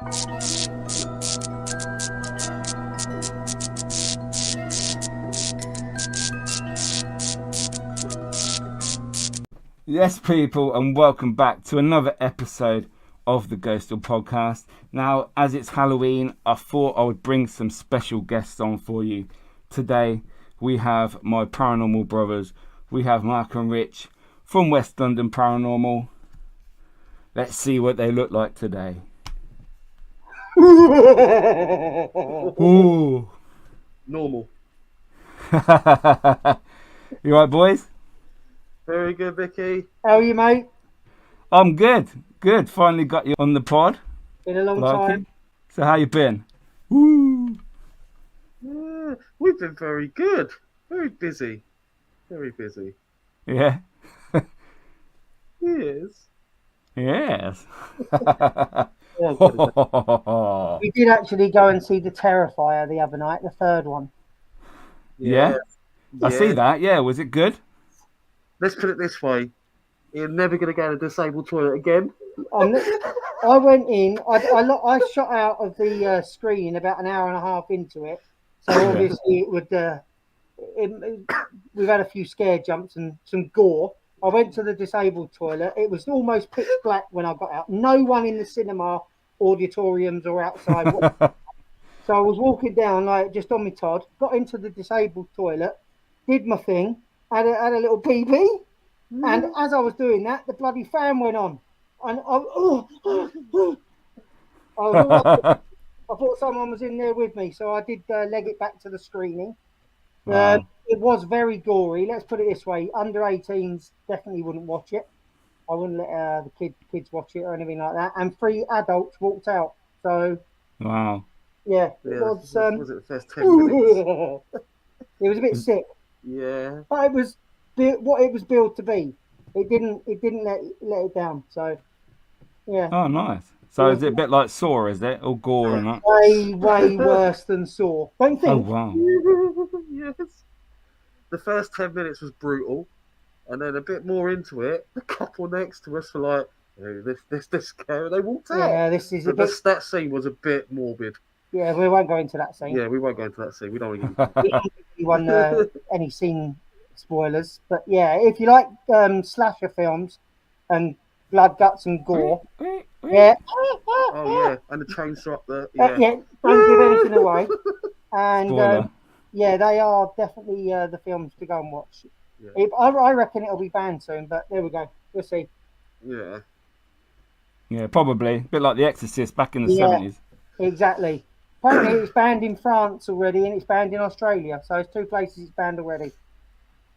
Yes, people, and welcome back to another episode of the Ghostoul Podcast. Now, as it's Halloween, I thought I would bring some special guests on for you. Today, we have my paranormal brothers. We have Mark and Rich from West London Paranormal. Let's see what they look like today. Ooh. Normal. You right, boys? Very good, Vicky. How are you, mate? I'm good. Good. Finally got you on the pod. Been a long time. So how you been? Woo. Yeah, we've been very good. Very busy. Very busy. Yeah. Yes. Yes. We did actually go and see The Terrifier the other night, the third one. Yeah. I see that. Yeah. Was it good? Let's put it this way. You're never going to go to a disabled toilet again. I went in. I shot out of the screen about an hour and a half into it. So obviously it would. We've had a few scare jumps and some gore. I went to the disabled toilet. It was almost pitch black when I got out. No one in the cinema, auditoriums or outside. So I was walking down like just on my Todd. Got into the disabled toilet. Did my thing. Had a little pee-pee, and as I was doing that, the bloody fan went on, and I thought someone was in there with me, so I did leg it back to the screening. Wow. It was very gory. Let's put it this way: under 18s definitely wouldn't watch it. I wouldn't let the kids watch it or anything like that. And 3 adults walked out. So wow, yeah, it was it the first 10 minutes? It was a bit sick. Yeah, but it was what it was built to be. It didn't let it down. So yeah. Oh, nice. So is it a bit like Saw? Is it all gore and that? Way worse than Saw. Don't think. Oh wow. Yes. The first 10 minutes was brutal, and then a bit more into it, the couple next to us were like, oh, this scary. They walked out. Yeah, this is that scene was a bit morbid. Yeah, we won't go into that scene. Yeah, we won't go into that scene. We don't want to give anyone any scene spoilers. But yeah, if you like slasher films and blood, guts and gore, yeah. Oh yeah, and the chainsaw up there. Yeah, don't give anything away. And yeah, they are definitely the films to go and watch. Yeah. I reckon it'll be banned soon, but there we go. We'll see. Yeah. Yeah, probably. A bit like The Exorcist back in the 70s. Exactly. Apparently it's banned in France already and it's banned in Australia. So it's 2 places it's banned already.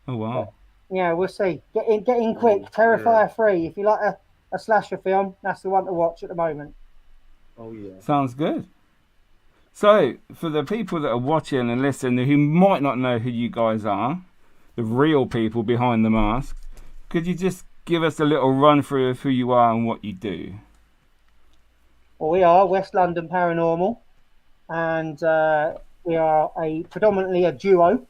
Oh, wow. But, yeah, we'll see. Get in quick. Terrifier 3. If you like a slasher film, that's the one to watch at the moment. Oh, yeah. Sounds good. So, for the people that are watching and listening who might not know who you guys are, the real people behind the masks, could you just give us a little run through of who you are and what you do? Well, we are West London Paranormal, and we are predominantly a duo.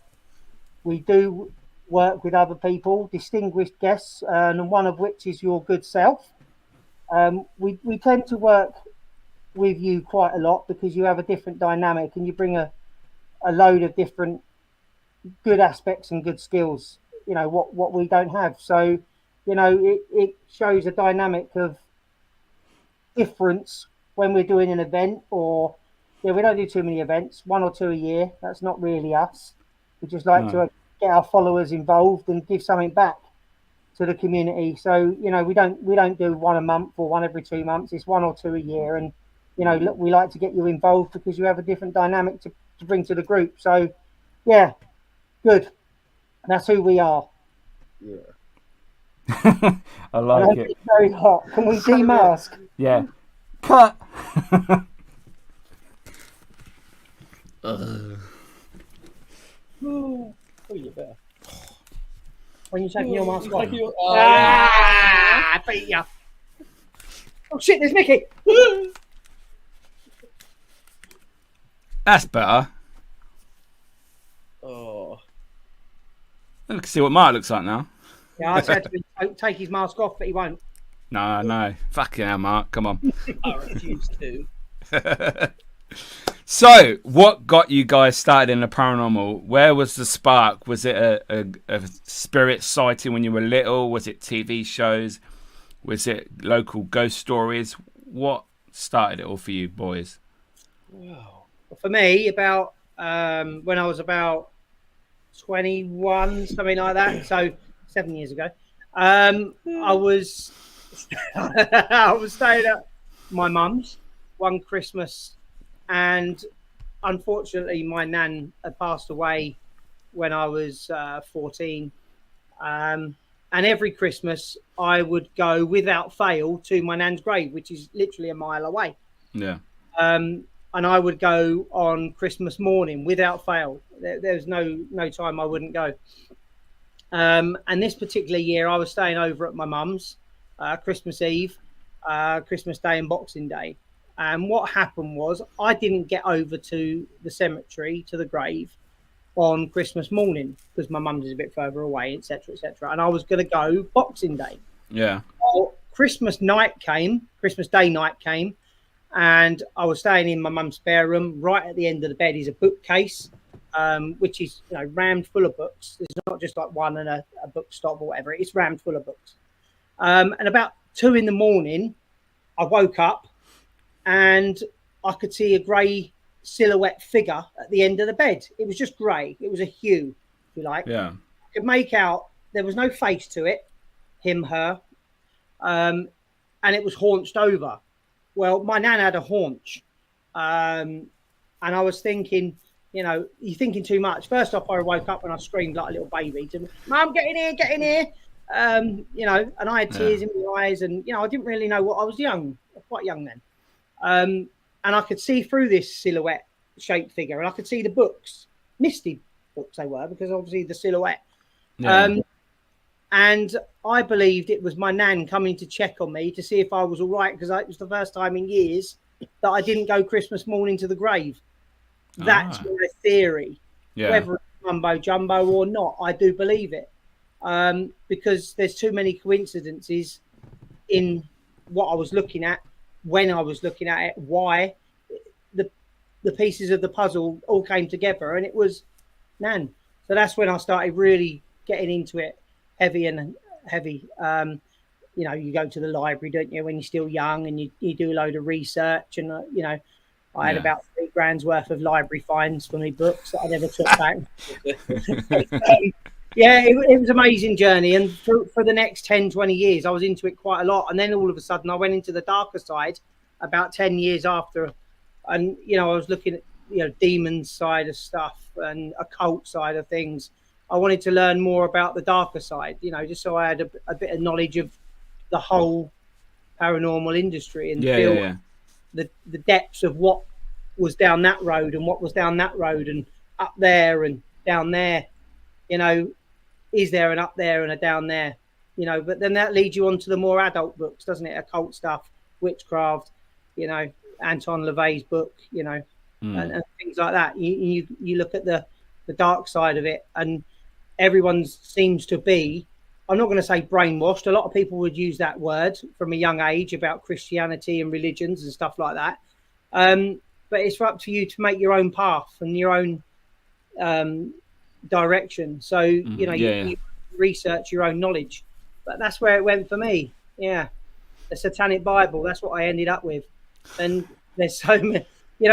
We do work with other people, distinguished guests, and one of which is your good self. We tend to work with you quite a lot because you have a different dynamic and you bring a load of different good aspects and good skills, you know, what we don't have. So, you know, it shows a dynamic of difference when we're doing an event, or we don't do too many events, 1 or 2 a year. That's not really us. We just like to get our followers involved and give something back to the community. So, you know, we don't do 1 a month or 1 every 2 months. It's 1 or 2 a year. And, you know, look, we like to get you involved because you have a different dynamic to bring to the group. So, yeah, good. That's who we are. Yeah. I like it. It's very hot. Can we demask? Yeah. Cut. Oh, you better. When you're taking your mask off. I beat you. Oh shit, there's Mickey. That's better. Oh. We can see what Mark looks like now. Yeah, I said to him, take his mask off, but he won't. No. Fucking hell, Mark. Come on. I refuse to. So, what got you guys started in the paranormal? Where was the spark? Was it a spirit sighting when you were little? Was it TV shows? Was it local ghost stories? What started it all for you boys? Wow. For me, about when I was about 21, something like that. So 7 years ago, I was I was staying at my mum's one Christmas, and unfortunately, my nan had passed away when I was 14. And every Christmas, I would go without fail to my nan's grave, which is literally a mile away. Yeah. And I would go on Christmas morning without fail. There's no time I wouldn't go. And this particular year, I was staying over at my mum's Christmas Eve, Christmas Day, and Boxing Day. And what happened was I didn't get over to the cemetery, to the grave, on Christmas morning because my mum's is a bit further away, etc., etc. And I was going to go Boxing Day. Yeah. Well, Christmas Day night came, and I was staying in my mum's spare room. Right at the end of the bed is a bookcase, which is rammed full of books. It's not just like one and a book stop or whatever. It's rammed full of books. And about 2 a.m, I woke up and I could see a grey silhouette figure at the end of the bed. It was just grey. It was a hue, if you like. Yeah. I could make out there was no face to it, him, her, and it was haunched over. Well, my nan had a haunch, and I was thinking, you're thinking too much. First off, I woke up and I screamed like a little baby to Mum, get in here. And I had tears in my eyes, and I didn't really know what I was quite young then. And I could see through this silhouette shaped figure, and I could see the books, misty books they were, because obviously the silhouette. Yeah. And I believed it was my nan coming to check on me to see if I was all right, because it was the first time in years that I didn't go Christmas morning to the grave. That's my theory. Yeah. Whether it's mumbo jumbo or not, I do believe it. Because there's too many coincidences in what I was looking at, when I was looking at it, why the pieces of the puzzle all came together, and it was Nan. So that's when I started really getting into it heavy. You go to the library, don't you, when you're still young, and you do a load of research, and I had about £3,000 worth of library fines for my books that I never took back. It was an amazing journey, and for the next 10-20 years I was into it quite a lot, and then all of a sudden I went into the darker side about 10 years after, and I was looking at demons side of stuff and occult side of things. I wanted to learn more about the darker side, just so I had a bit of knowledge of the whole paranormal industry and the depths of what was down that road and what was down that road and up there and down there. Is there an up there and a down there? But then that leads you on to the more adult books, doesn't it? Occult stuff, witchcraft, Anton LaVey's book, and things like that. You look at the dark side of it, and everyone seems to be, I'm not going to say brainwashed. A lot of people would use that word from a young age about Christianity and religions and stuff like that. But it's up to you to make your own path and your own direction. So, you research your own knowledge. But that's where it went for me. Yeah. The Satanic Bible, that's what I ended up with. And there's so many,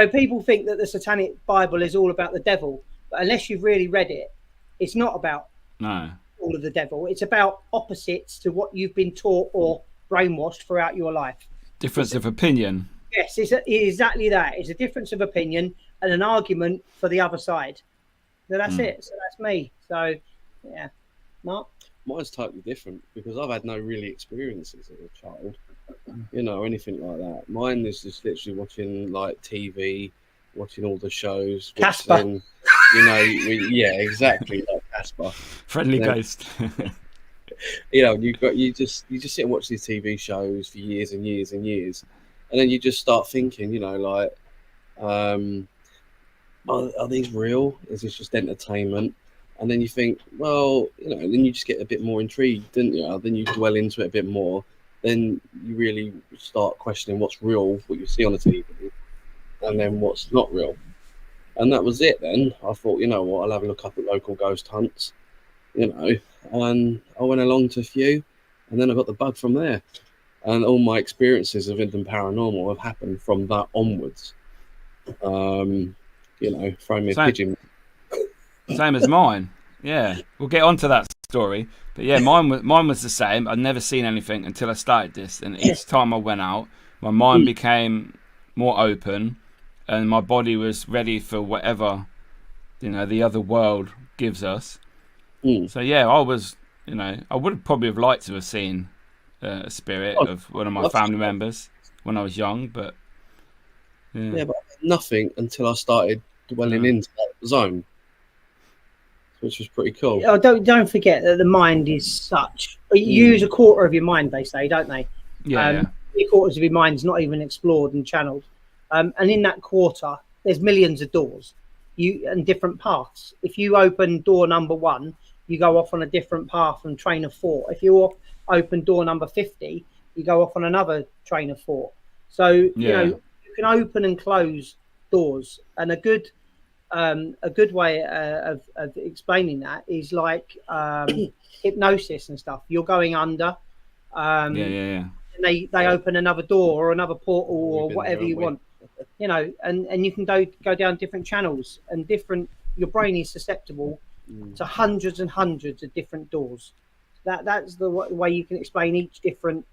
people think that the Satanic Bible is all about the devil. But unless you've really read it, it's not about all of the devil. It's about opposites to what you've been taught or brainwashed throughout your life. Difference of opinion. Yes, it's exactly that. It's a difference of opinion and an argument for the other side. So that's it. So that's me. So, yeah. Mark? Mine's totally different because I've had no really experiences as a child, or anything like that. Mine is just literally watching like TV, watching all the shows. Casper. Then, exactly, like Casper. Friendly ghost. You just sit and watch these TV shows for years and years and years, and then you just start thinking, are these real? Is this just entertainment? And then you think, well, then you just get a bit more intrigued, don't you? Then you dwell into it a bit more. Then you really start questioning what's real, what you see on the TV. and then what's not real. And that was it then. I thought, you know what, I'll have a look up at local ghost hunts, and I went along to a few, and then I got the bug from there. And all my experiences of London Paranormal have happened from that onwards. Throwing me a pigeon. Same as mine. Yeah, we'll get onto that story. But yeah, mine was the same. I'd never seen anything until I started this, and each time I went out, my mind became more open, and my body was ready for whatever, the other world gives us. So yeah, I was, I would probably have liked to have seen a spirit of one of my family members when I was young, but yeah, but nothing until I started dwelling into that zone, which was pretty cool. Oh, don't forget that the mind is such. You use a quarter of your mind, they say, don't they? Yeah. 3/4 of your mind is not even explored and channeled, and in that quarter, there's millions of doors, and different paths. If you open door number 1, you go off on a different path and train of 4. If you open door number 50, you go off on another train of 4. So you can open and close doors, and a good way of explaining that is like hypnosis and stuff. You're going under, and they open another door or another portal or whatever you want, and you can go down different channels, and your brain is susceptible to hundreds and hundreds of different doors. That's the way you can explain each different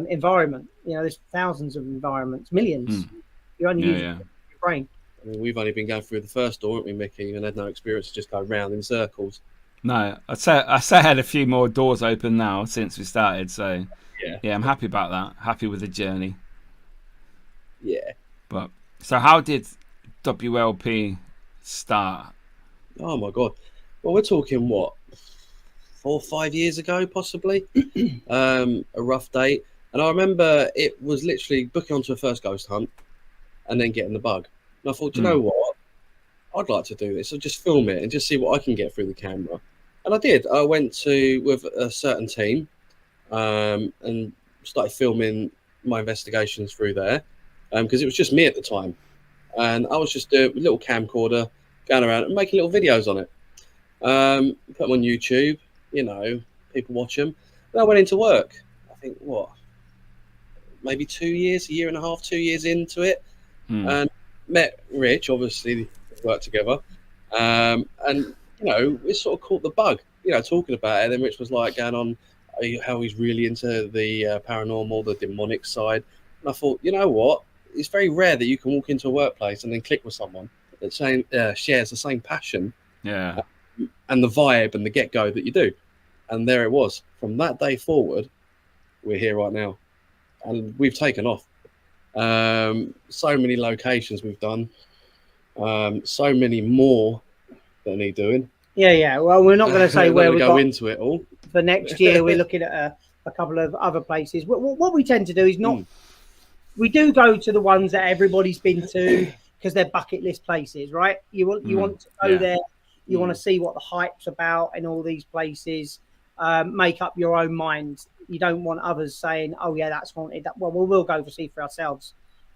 environment. There's thousands of environments, millions. You only use your brain. I mean, we've only been going through the first door, haven't we, Mickey? And had no experience to just go round in circles. No, I say I had a few more doors open now since we started. So yeah, I'm happy about that. Happy with the journey. Yeah. But so, how did WLP start? Oh my God! Well, we're talking 4 or 5 years ago, possibly. A rough date, and I remember it was literally booking onto a first ghost hunt, and then getting the bug. And I thought, you know what? I'd like to do this. I'll just film it and just see what I can get through the camera. And I did. I went with a certain team and started filming my investigations through there because it was just me at the time. And I was just doing a little camcorder, going around and making little videos on it. Put them on YouTube, people watch them. Then I went into work. I think, maybe 2 years, a year and a half, 2 years into it. And met Rich, obviously worked together, and we sort of caught the bug, talking about it. And then Rich was like going on how he's really into the paranormal, the demonic side, and I thought, you know what, it's very rare that you can walk into a workplace and then click with someone that shares the same passion, and the vibe and the get-go that you do. And there it was. From that day forward, we're here right now, and we've taken off. So many locations we've done, so many more that need doing. Yeah. Well, we're not going to say where we go into it all. For next year, we're looking at a couple of other places. What we tend to do is not. We do go to the ones that everybody's been to because they're bucket list places, right? You want to go there. You want to see what the hype's about in all these places. Make up your own mind. You don't want others saying, "Oh yeah, that's haunted." We'll go to see for ourselves,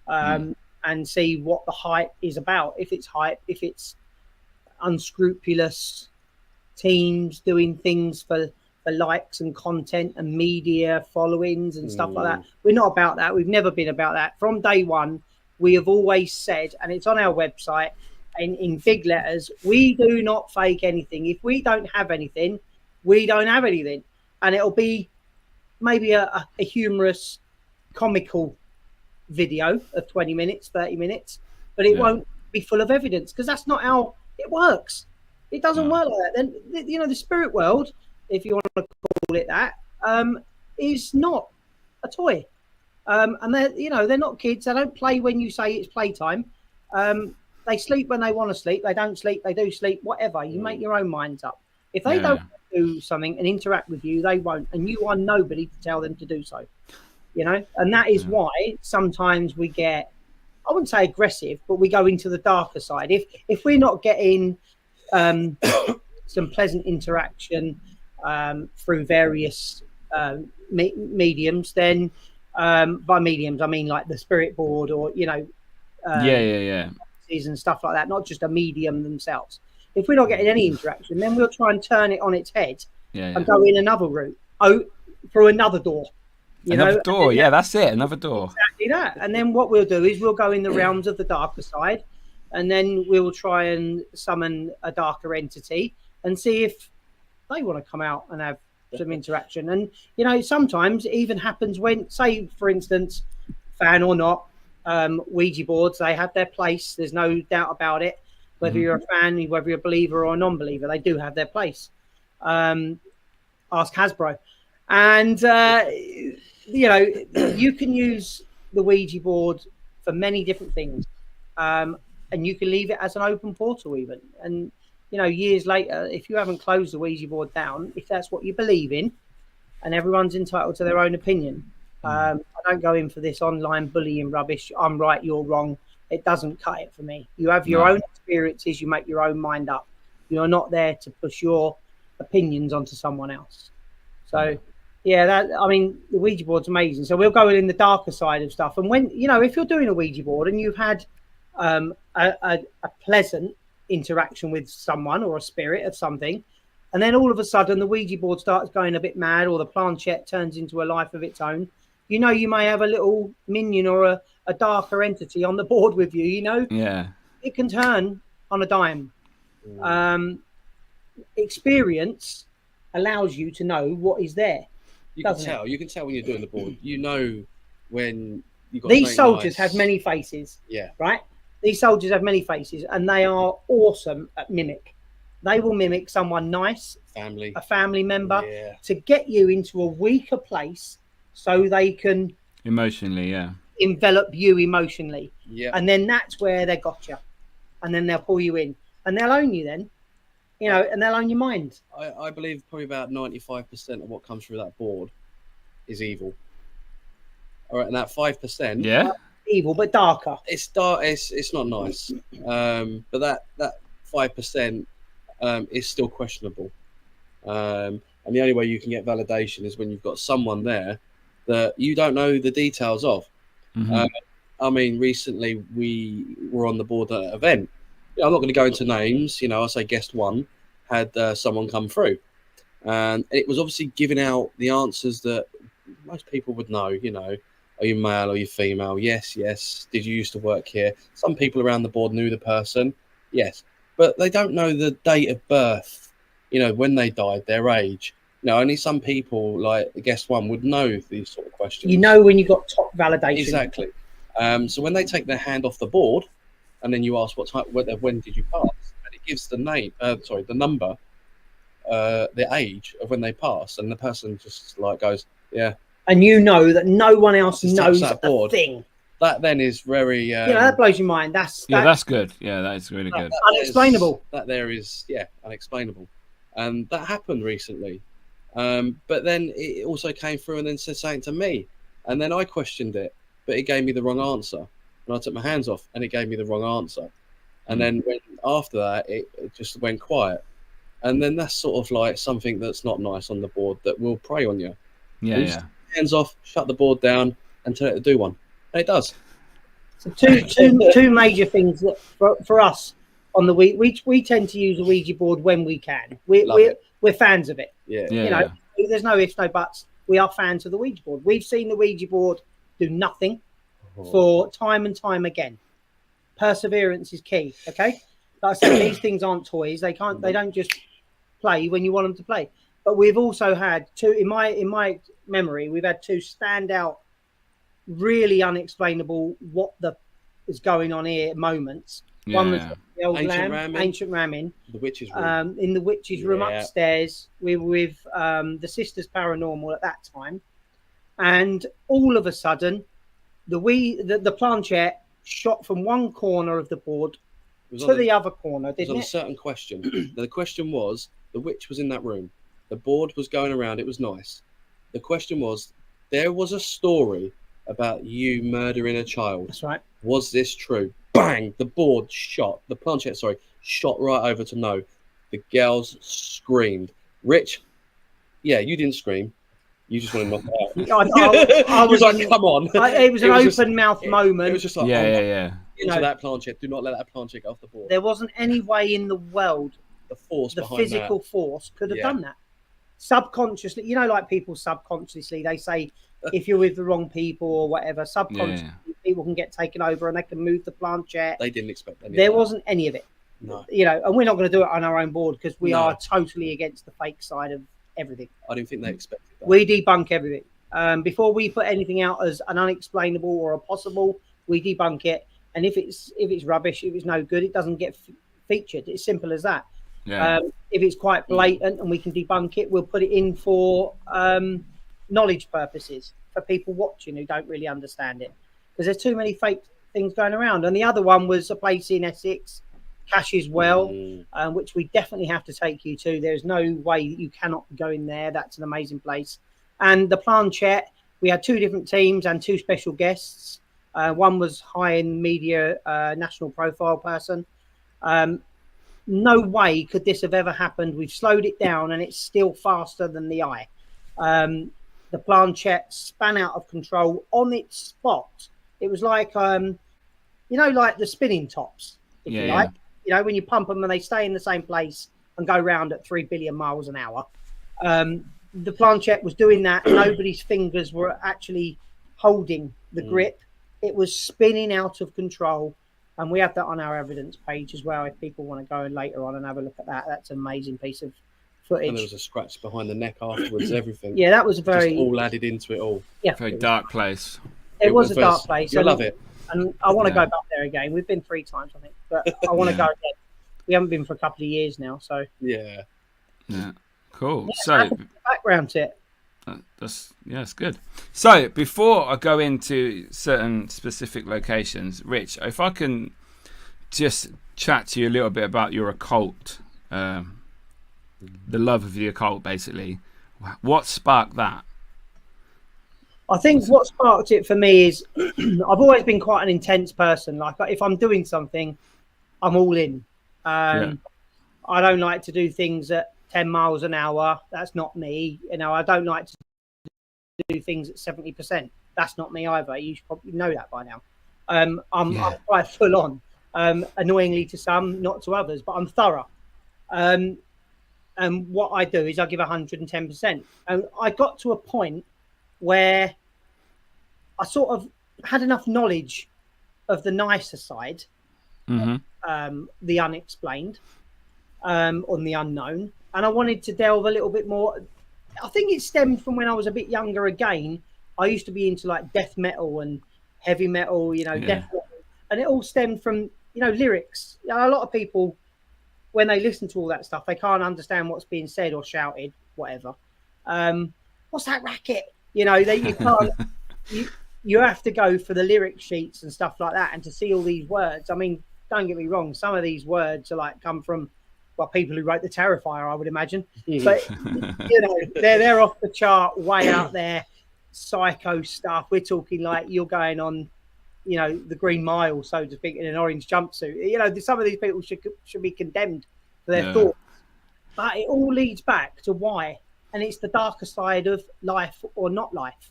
and see what the hype is about. If it's hype, if it's unscrupulous teams doing things for likes and content and media followings and stuff like that. We're not about that. We've never been about that. From day one, we have always said, and it's on our website in big letters, we do not fake anything. If we don't have anything, we don't have anything. And it'll be maybe a humorous, comical video of 20 minutes, 30 minutes, but it won't be full of evidence because that's not how it works. It doesn't work like that. Then, the spirit world, if you want to call it that, is not a toy. And they're not kids. They don't play when you say it's playtime. They sleep when they want to sleep. They don't sleep. They do sleep. Whatever. You make your own minds up. If they don't do something and interact with you, they won't. And you are nobody to tell them to do so. And that is why sometimes we get, I wouldn't say aggressive, but we go into the darker side. If we're not getting some pleasant interaction through various mediums, then by mediums I mean like the spirit board or Yeah. And stuff like that, not just a medium themselves. If we're not getting any interaction, then we'll try and turn it on its head and go in another route, through another door. Another door, that's it, another door. Exactly that. And then what we'll do is we'll go in the realms of the darker side, and then we'll try and summon a darker entity and see if they want to come out and have some interaction. And, sometimes it even happens when, say, for instance, fan or not, Ouija boards, they have their place. There's no doubt about it. Whether you're a fan, whether you're a believer or a non-believer, they do have their place. Ask Hasbro. And, you can use the Ouija board for many different things. And you can leave it as an open portal even. And, years later, if you haven't closed the Ouija board down, if that's what you believe in, and everyone's entitled to their own opinion. I don't go in for this online bullying rubbish. I'm right, you're wrong. It doesn't cut it for me. You have your own experiences. You make your own mind up. You're not there to push your opinions onto someone else. So, the Ouija board's amazing. So we'll go in the darker side of stuff. And when, if you're doing a Ouija board and you've had a pleasant interaction with someone or a spirit of something, and then all of a sudden the Ouija board starts going a bit mad, or the planchette turns into a life of its own, you may have a little minion or a darker entity on the board with you, It can turn on a dime. Experience allows you to know what is there. You can tell when you're doing the board. When you've got these soldiers have many faces. Yeah. Right? These soldiers have many faces, and they are awesome at mimic. They will mimic someone nice, a family member, to get you into a weaker place so they can emotionally, envelop you emotionally. Yeah. And then that's where they got you. And then they'll pull you in. And they'll own you then. And they'll own your mind. I believe probably about 95% of what comes through that board is evil. All right, and that 5%, evil but darker. It's dark. It's not nice. But that 5% is still questionable. And the only way you can get validation is when you've got someone there that you don't know the details of. Recently we were on the board at an event. I'm not going to go into names. I say guest one had someone come through, and it was obviously giving out the answers that most people would know. Are you male? Are you female? Yes. Did you used to work here? Some people around the board knew the person. Yes, but they don't know the date of birth. When they died, their age. Only some people, like guest one, would know these sort of questions. When you got top validation. Exactly. So when they take their hand off the board, and then you ask when did you pass, and it gives the number, the age of when they passed, and the person just goes, yeah. And that no one else knows that board. Thing. That then is very. That blows your mind. That's good. Yeah, that is really good. Unexplainable. That there is unexplainable, and that happened recently. But then it also came through and then said something to me, and then I questioned it, but it gave me the wrong answer. And I took my hands off, and it gave me the wrong answer. And then after that, it just went quiet. And then that's sort of like something that's not nice on the board that will prey on you. Yeah. Hands off, shut the board down, and tell it to do one. And it does. So two major things that for us on the we tend to use a Ouija board when we can. We're fans of it. Yeah. There's no ifs, no buts. We are fans of the Ouija board. We've seen the Ouija board do nothing for time and time again. Perseverance is key. Okay, like I said, these things aren't toys. They don't just play when you want them to play. But we've also had two in my memory. We've had two standout, really unexplainable what is going on here moments. One was the old ancient ramming, the witch's room. In the witch's room upstairs. We were with the Sisters Paranormal at that time, and all of a sudden, the planchette shot from one corner of the board to the other corner. Didn't it? On a certain question. The question was, the witch was in that room. The board was going around. It was nice. The question was, there was a story about you murdering a child. That's right. Was this true? Bang! The board shot. The planchette, shot right over to no. The girls screamed. Rich, you didn't scream. You just want to knock it out. I was like, come on. It was an open mouth moment. It was just like, into that planchette. Do not let that planchette go off the board. There wasn't any way in the world The force the behind physical force could have Yeah. done that. Subconsciously, like people subconsciously, they say if you're with the wrong people or whatever, subconsciously people can get taken over and they can move the planchette. They didn't expect any There of that. wasn't any of it. No. And we're not going to do it on our own board because we No. are totally against the fake side of everything. I didn't think they expected that. We debunk everything. Before we put anything out as an unexplainable or a possible, we debunk it. And if it's rubbish, if it's no good, it doesn't get featured. It's simple as that. Yeah. If it's quite blatant and we can debunk it, we'll put it in for knowledge purposes for people watching who don't really understand it, because there's too many fake things going around. And the other one was a place in Essex, Cash's Well, which we definitely have to take you to. There's no way you cannot go in there. That's an amazing place. And the planchette, we had 2 different teams and 2 special guests. One was high in media, national profile person. No way could this have ever happened. We've slowed it down and it's still faster than the eye. The planchette span out of control on its spot. It was like, like the spinning tops, if you like. When you pump them and they stay in the same place and go round at 3 billion miles an hour. The planchette was doing that. Nobody's fingers were actually holding the grip. It was spinning out of control. And we have that on our evidence page as well. If people want to go in later on and have a look at that, that's an amazing piece of footage. And there was a scratch behind the neck afterwards, everything. Yeah, that was Just all added into it all. Yeah, Very dark place. It was a dark place. You'll love it. And I want to go back there again. We've been 3 times, I think, but I want to go again. We haven't been for a couple of years now, so Yeah. Cool. Yeah, So background to it. it's good. So before I go into certain specific locations, Rich, if I can just chat to you a little bit about your occult, the love of the occult, basically. What sparked that? I think what sparked it for me is I've always been quite an intense person. Like if I'm doing something, I'm all in. I don't like to do things at 10 miles an hour. That's not me. I don't like to do things at 70%. That's not me either. You should probably know that by now. I'm quite full on. Annoyingly to some, not to others, but I'm thorough. And what I do is I give 110%. And I got to a point where I sort of had enough knowledge of the nicer side, the unexplained, on the unknown, and I wanted to delve a little bit more. I think it stemmed from when I was a bit younger again. I used to be into like death metal and heavy metal, death metal, and it all stemmed from lyrics. A lot of people, when they listen to all that stuff, they can't understand what's being said or shouted, whatever. What's that racket? You can't. You have to go for the lyric sheets and stuff like that, and to see all these words. I mean, don't get me wrong. Some of these words are come from people who wrote the Terrifier, I would imagine. But they're off the chart, way out there, psycho stuff. We're talking like you're going on, the Green Mile, so to speak, in an orange jumpsuit. Some of these people should be condemned for their thoughts. But it all leads back to why, and it's the darker side of life or not life.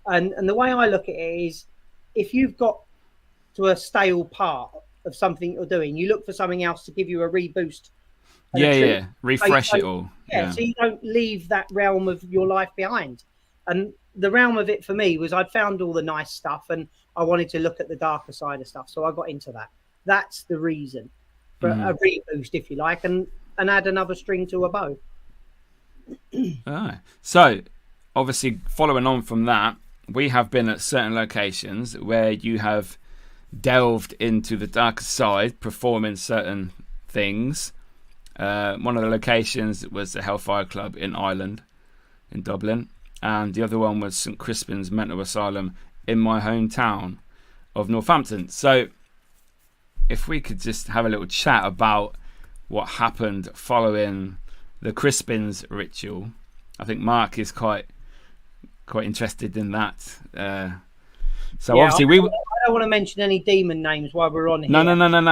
And the way I look at it is, if you've got to a stale part of something you're doing, you look for something else to give you a reboost. Refresh it all. So you don't leave that realm of your life behind. And the realm of it for me was I'd found all the nice stuff and I wanted to look at the darker side of stuff. So I got into that. That's the reason for a reboost, if you like, and add another string to a bow. So obviously following on from that, we have been at certain locations where you have delved into the darker side, performing certain things. One of the locations was the Hellfire Club in Ireland, in Dublin, and the other one was St Crispin's Mental Asylum in my hometown of Northampton. So if we could just have a little chat about what happened following the Crispin's ritual. I think Mark is quite interested in that. Obviously I don't want to mention any demon names while we're on here. No.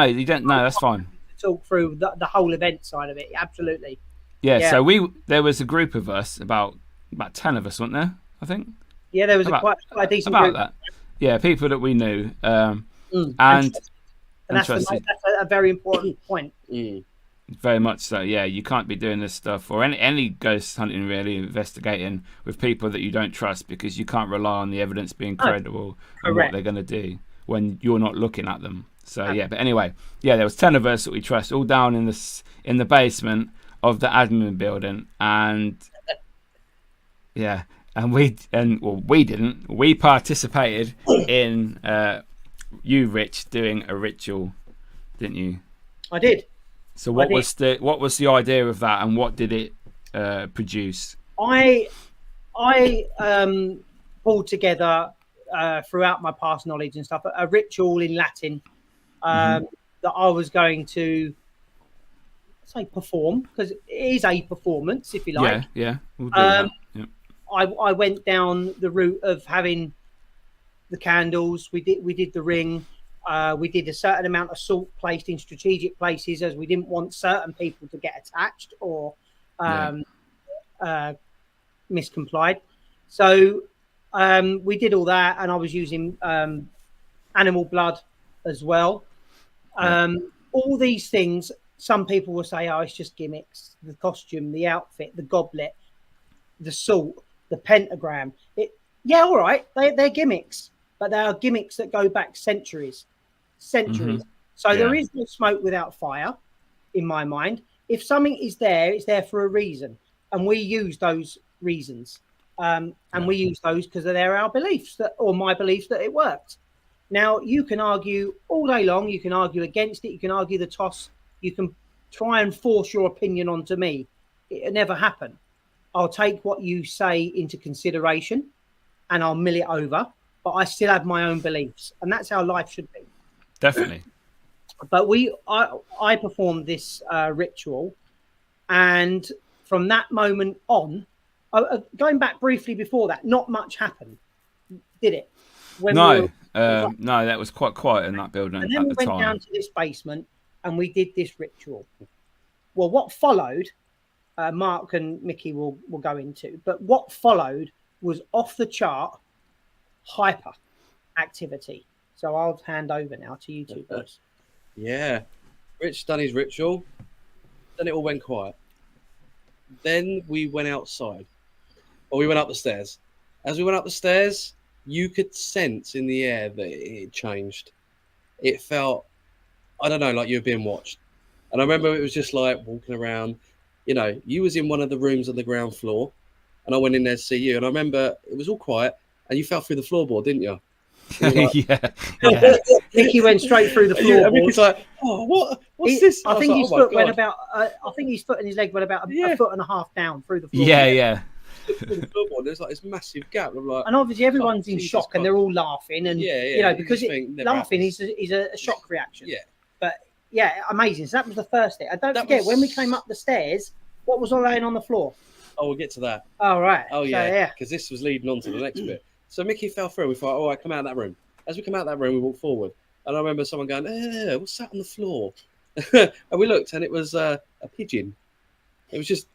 You don't. No, that's fine. Talk through the whole event side of it. Absolutely. Yeah. So there was a group of us, about 10 of us, wasn't there? I think. Yeah, there was quite a decent about group. That. Yeah, people that we knew. And And that's a very important point. Very much so, yeah. You can't be doing this stuff or any ghost hunting, really, investigating with people that you don't trust, because you can't rely on the evidence being credible and what they're going to do when you're not looking at them. So yeah, but anyway, yeah, there was 10 of us that we trust, all down in the basement of the admin building, and yeah, and we didn't. We participated in you, Rich, doing a ritual, didn't you? I did. So what was the idea of that, and what did it produce? I pulled together throughout my past knowledge and stuff a ritual in Latin that I was going to say perform, because it is a performance, if you like. Yeah. We'll do that. Yep. I went down the route of having the candles. We did the ring. We did a certain amount of salt placed in strategic places, as we didn't want certain people to get attached or miscomplied. So we did all that, and I was using animal blood as well. All these things, some people will say, oh, it's just gimmicks. The costume, the outfit, the goblet, the salt, the pentagram. All right, they're gimmicks, but they are gimmicks that go back centuries. So there is no smoke without fire, in my mind. If something is there, it's there for a reason, and we use those reasons, and we use those because they're our beliefs, or my beliefs, that it worked. Now, you can argue all day long, you can argue against it, you can argue the toss, you can try and force your opinion onto me. It'll never happen. I'll take what you say into consideration and I'll mill it over, but I still have my own beliefs, and that's how life should be. Definitely. But I performed this ritual, and from that moment on, going back briefly before that, not much happened, did it? No, that was quite quiet in that building and then at the time. We went down to this basement and we did this ritual. Well, what followed, Mark and Mickey will go into, but what followed was off the chart hyper activity. So I'll hand over now to you two boys. Yeah. Rich done his ritual. Then it all went quiet. Then we went outside. Or we went up the stairs. As we went up the stairs, you could sense in the air that it changed. It felt, I don't know, like you were being watched. And I remember it was just like walking around. You know, you was in one of the rooms on the ground floor, and I went in there to see you. And I remember it was all quiet, and you fell through the floorboard, didn't you? Like, yeah. Mickey went straight through the floorboard. And Mickey's like, oh, what's this? I think his foot went about. I think his foot and his leg went about a foot and a half down through the floorboard. Yeah. Through the floorboard, there's like this massive gap. I'm like, and obviously everyone's in shock, and they're all laughing, and you know, because laughing is a shock reaction. Yeah. But yeah, amazing. So that was the first thing. And don't forget, when we came up the stairs, what was all laying on the floor? Oh, we'll get to that. Oh, right. Oh, yeah. Because this was leading on to the next bit. So Mickey fell through. We thought, all right, come out of that room. As we come out of that room, we walked forward. And I remember someone going, what's that on the floor? And we looked, and it was a pigeon. It was just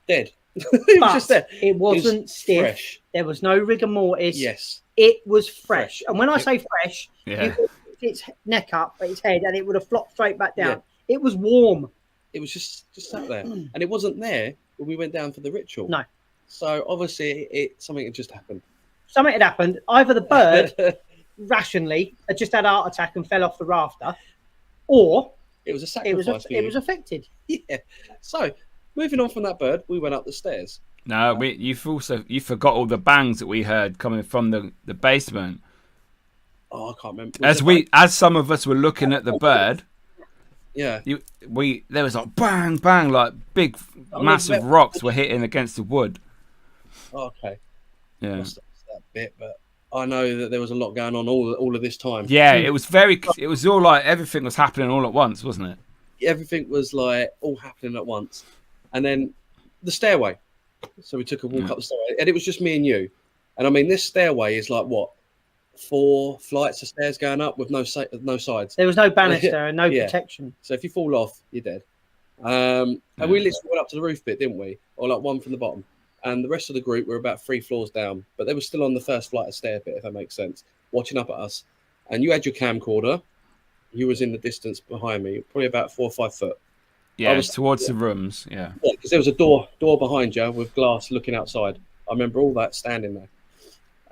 dead. It was just dead. It wasn't stiff. Fresh. There was no rigor mortis. Yes. It was fresh. And when I say fresh, you could put its neck up, its head, and it would have flopped straight back down. Yeah. It was warm. It was just sat there. And it wasn't there when we went down for the ritual. No. So obviously something had just happened. Something had happened. Either the bird rationally had just had a heart attack and fell off the rafter, or it was a sacrifice. It was affected. Yeah. So moving on from that bird, we went up the stairs. No, you forgot all the bangs that we heard coming from the basement. Oh, I can't remember. As some of us were looking at the bird. Yeah. There was like bang, bang, like big, massive rocks were hitting against the wood. Oh, okay. Yeah. That bit, but I know that there was a lot going on all of this time. Yeah, it was all like everything was happening all at once, wasn't it? Everything was like all happening at once. And then the stairway. So we took a walk up the stairway, and it was just me and you. And I mean, this stairway is like what? 4 flights of stairs going up with no sides. There was no banister and no protection. So if you fall off, you're dead. And we literally went up to the roof bit, didn't we? Or like one from the bottom. And the rest of the group were about 3 floors down, but they were still on the first flight of stair bit, if that makes sense, watching up at us. And you had your camcorder, you was in the distance behind me, probably about 4 or 5 foot. Yeah, was towards the rooms. Yeah, because there was a door behind you with glass looking outside. I remember all that standing there,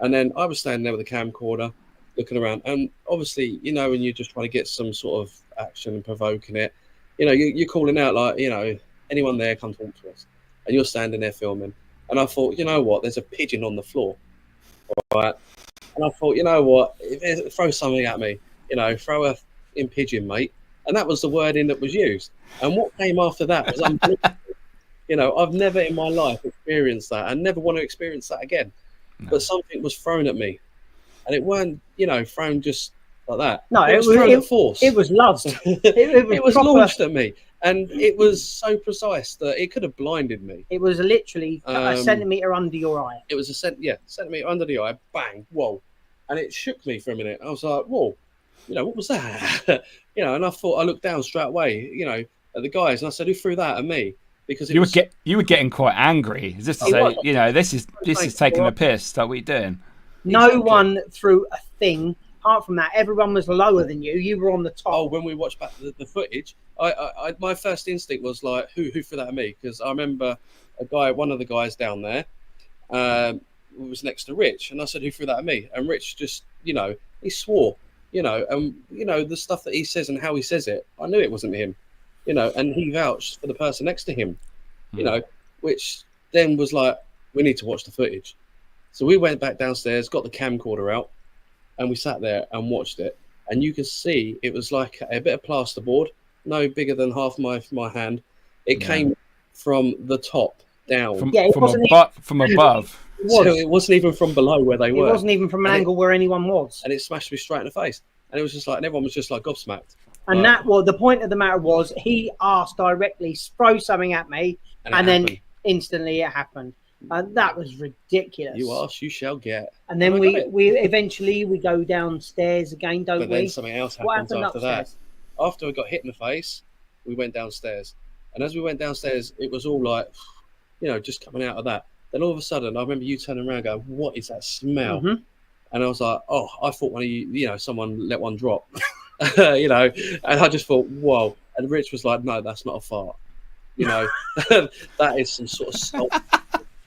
and then I was standing there with a camcorder, looking around, and obviously, you know, when you're just trying to get some sort of action and provoking it, you know, you're calling out like, you know, anyone there, come talk to us, and you're standing there filming. And I thought, you know what, there's a pigeon on the floor, right? And I thought, you know what, throw something at me, you know, throw a in pigeon, mate. And that was the wording that was used. And what came after that was unbelievable. You know, I've never in my life experienced that. I never want to experience that again. No. But something was thrown at me. And it weren't, you know, thrown just like that. No, it was thrown at force. It was loved. it was launched at me. And it was so precise that it could have blinded me. It was literally a centimetre under your eye. It was a centimetre under the eye. Bang, whoa. And it shook me for a minute. I was like, whoa. You know, what was that? You know, and I thought, I looked down straight away, you know, at the guys, and I said, who threw that at me? Because you were getting quite angry. Is this to say, you know, this is taking the piss. That what you're doing? No one threw a thing. Apart from that, everyone was lower than you. You were on the top. Oh, when we watched back the footage, I my first instinct was like, who threw that at me? Because I remember one of the guys down there, was next to Rich, and I said, who threw that at me? And Rich just, you know, he swore. You know, and you know the stuff that he says and how he says it. I knew it wasn't him, you know, and he vouched for the person next to him, you know, which then was like, we need to watch the footage. So we went back downstairs, got the camcorder out, and we sat there and watched it. And you could see it was like a bit of plasterboard, no bigger than half my hand. It came from the top down. From above. So it wasn't even from below where they were. It wasn't even from an angle where anyone was. And it smashed me straight in the face. And it was just like, and everyone was just like gobsmacked. And the point of the matter was, he asked directly, throw something at me, and then instantly it happened. That was ridiculous. You ask, you shall get. And then we eventually go downstairs again, don't we? But then something else happens after that. After we got hit in the face, we went downstairs. And as we went downstairs, it was all like, you know, just coming out of that. Then all of a sudden, I remember you turning around and going, what is that smell? Mm-hmm. And I was like, oh, I thought one of you know, someone let one drop. You know, and I just thought, whoa. And Rich was like, no, that's not a fart. You know, that is some sort of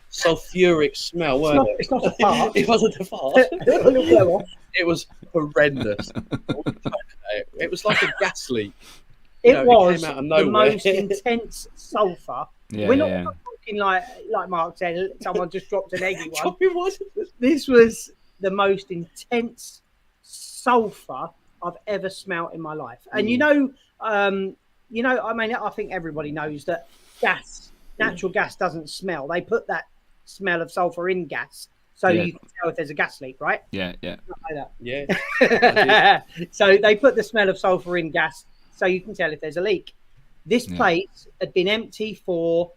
sulfuric smell, wasn't it? It's not a fart. It wasn't a fart. It was horrendous. It was like a gas leak. It was the most intense sulphur. Yeah, We're not talking like Mark said, someone just dropped an eggy one. This was the most intense sulphur I've ever smelt in my life. And you know, I mean, I think everybody knows that natural gas doesn't smell. They put that smell of sulphur in gas so you can tell if there's a gas leak, right? Yeah. Like that. Yeah. So they put the smell of sulphur in gas so you can tell if there's a leak. This place had been empty for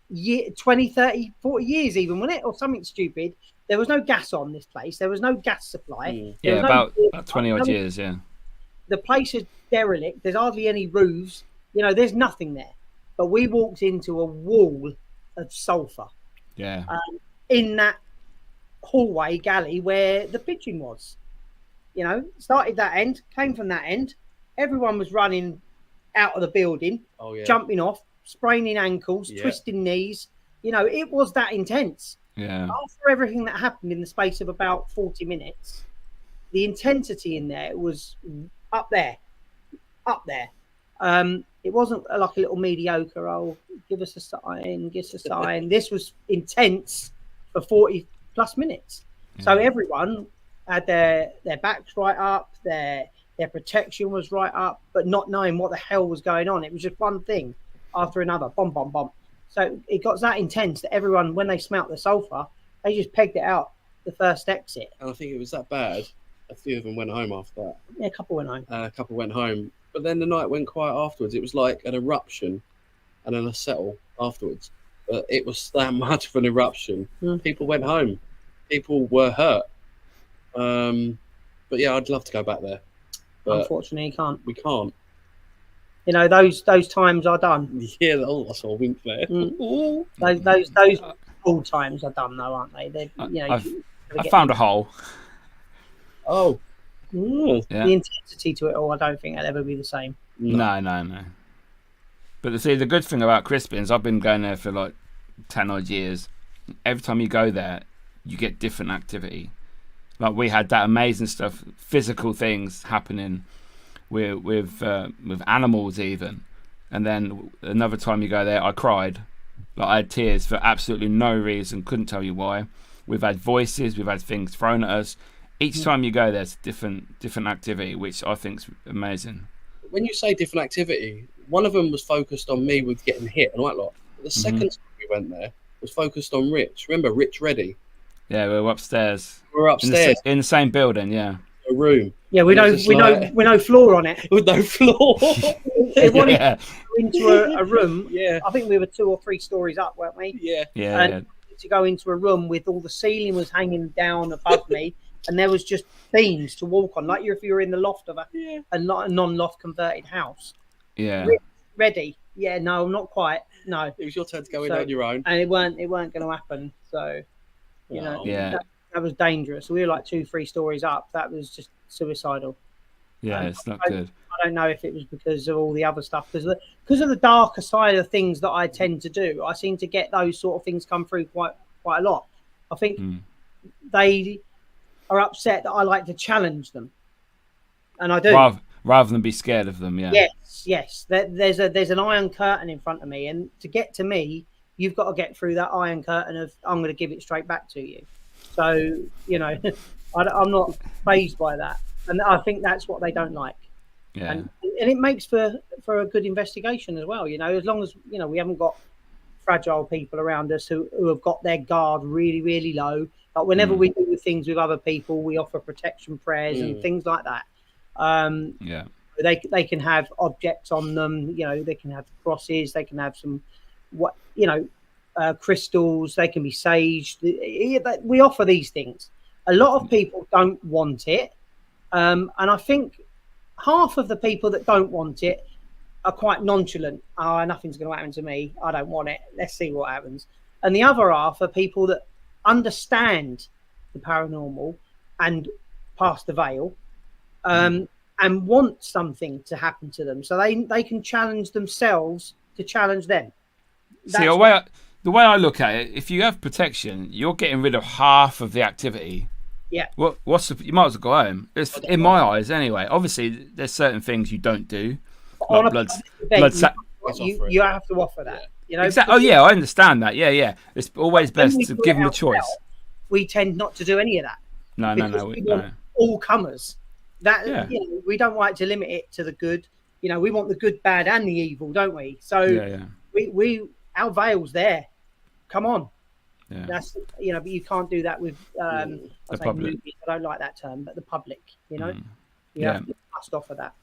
20, 30, 40 years even, wasn't it? Or something stupid. There was no gas on this place. There was no gas supply. Yeah, about 20 odd years, yeah. The place is derelict. There's hardly any roofs. You know, there's nothing there. But we walked into a wall of sulphur. Yeah. In that hallway galley where the pigeon was. You know, started that end, came from that end. Everyone was running out of the building, jumping off, spraining ankles, twisting knees. You know, it was that intense. Yeah. After everything that happened in the space of about 40 minutes, the intensity in there was up there. It wasn't like a little mediocre, oh, give us a sign. This was intense for 40 plus minutes. Yeah. So everyone had their backs right up, their protection was right up, but not knowing what the hell was going on. It was just one thing after another, bomb, bomb, bomb. So it got that intense that everyone, when they smelt the sulphur, they just pegged it out the first exit. And I think it was that bad, a few of them went home after that. Yeah, a couple went home. But then the night went quiet afterwards. It was like an eruption and then a settle afterwards. But it was that much of an eruption. People went home. People were hurt. But yeah, I'd love to go back there. But unfortunately, we can't. You know, those times are done. Yeah, I saw a wink there. Those old times are done, though, aren't they? I found a hole. Oh, The intensity to it all, I don't think it'll ever be the same. No. But see, the good thing about Crispin's, I've been going there for like 10 odd years. Every time you go there, you get different activity. Like we had that amazing stuff, physical things happening with animals even. And then another time you go there, I cried. Like I had tears for absolutely no reason, couldn't tell you why. We've had voices, we've had things thrown at us. Each time you go, there's different activity, which I think's amazing. When you say different activity, one of them was focused on me with getting hit and all that lot. The second time we went there was focused on Rich. Remember Rich Reddy? Yeah, we were upstairs. We were upstairs in the same building. Yeah, a room. Yeah, we know floor on it. With no floor. They wanted to go into a room. Yeah, I think we were 2 or 3 stories up, weren't we? Yeah. To go into a room with all the ceiling was hanging down above me, and there was just beams to walk on, like if you were in the loft of a non-loft converted house. Yeah. Ready? Yeah, no, not quite. No, it was your turn to go in on your own, and it weren't going to happen. So, you know, that was dangerous. We were like 2-3 stories up. That was just suicidal. Yeah, it's not good. I don't know if it was because of all the other stuff, because of the darker side of things that I tend to do. I seem to get those sort of things come through quite a lot. I think they are upset that I like to challenge them, and I do rather than be scared of them. Yeah. Yes. There's an iron curtain in front of me, and to get to me, you've got to get through that iron curtain of I'm going to give it straight back to you. So you know, I'm not fazed by that, and I think that's what they don't like. Yeah. And it makes for a good investigation as well. You know, as long as we haven't got fragile people around us who have got their guard really, really low. Like whenever we do things with other people, we offer protection prayers and things like that. They can have objects on them. You know, they can have crosses. They can have some crystals. They can be saged. We offer these things. A lot of people don't want it, and I think half of the people that don't want it are quite nonchalant. Oh, nothing's going to happen to me. I don't want it. Let's see what happens. And the other half are people that understand the paranormal and pass the veil, and want something to happen to them, so they can challenge themselves to challenge them. See, the way I look at it, if you have protection, you're getting rid of half of the activity. Yeah. You might as well go home. It's, in my eyes, anyway. Obviously, there's certain things you don't do. Like you have to offer that. You know. Exactly. Oh yeah, I understand that. Yeah. It's always best to give them a choice. We tend not to do any of that. No. We want all comers. We don't like to limit it to the good. You know, we want the good, bad, and the evil, don't we? So we our veil's there. Come on. Yeah. That's but you can't do that with the public. Movies. I don't like that term, but the public. You know, you must offer that.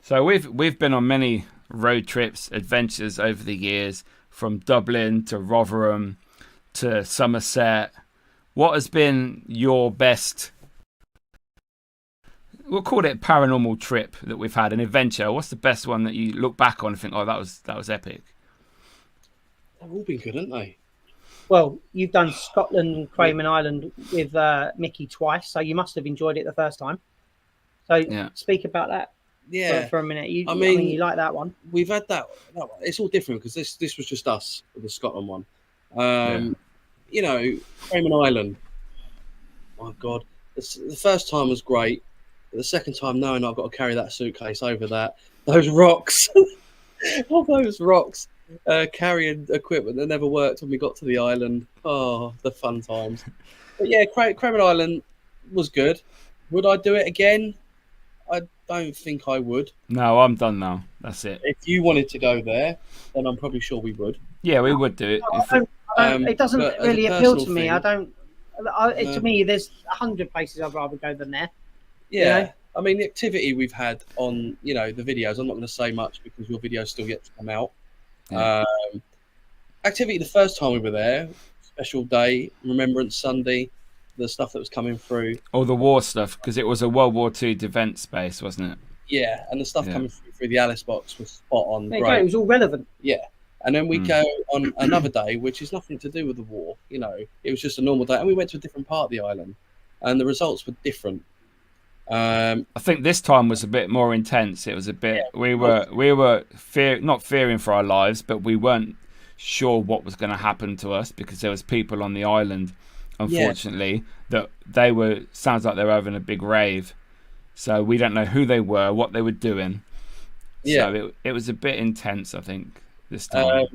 So we've been on many road trips, adventures over the years, from Dublin to Rotherham to Somerset. What has been your best? We'll call it paranormal trip that we've had, an adventure. What's the best one that you look back on and think, oh, that was epic? They've all been good, haven't they? Well, you've done Scotland and Cayman Island with Mickey twice, so you must have enjoyed it the first time. So speak about that for a minute. I mean, you like that one? We've had that one. It's all different because this was just us with the Scotland one. You know, Cayman Island. My God, the first time was great. But the second time, knowing I've got to carry that suitcase over those rocks, carrying equipment that never worked when we got to the island. Oh, the fun times. But yeah, Cayman Island was good. Would I do it again? I don't think I would. No, I'm done now. That's it. If you wanted to go there, then I'm probably sure we would. Yeah, we would do it. It doesn't really appeal to me. To me, there's 100 places I'd rather go than there. Yeah. You know? I mean, the activity we've had on, the videos, I'm not going to say much because your video's still yet to come out. Yeah. Activity the first time we were there, special day, Remembrance Sunday, the stuff that was coming through. Oh, the war stuff, because it was a World War II defence space, wasn't it? Yeah, and the stuff coming through the Alice box was spot on. There you go, it was all relevant. Yeah, and then we go on another day, which is nothing to do with the war. It was just a normal day, and we went to a different part of the island, and the results were different. Um, I think this time was a bit more intense. It was a bit. We were not fearing for our lives, but we weren't sure what was going to happen to us because there was people on the island, unfortunately, that they were. Sounds like they were having a big rave. So we don't know who they were, what they were doing. yeah. So it was a bit intense, I think, this time.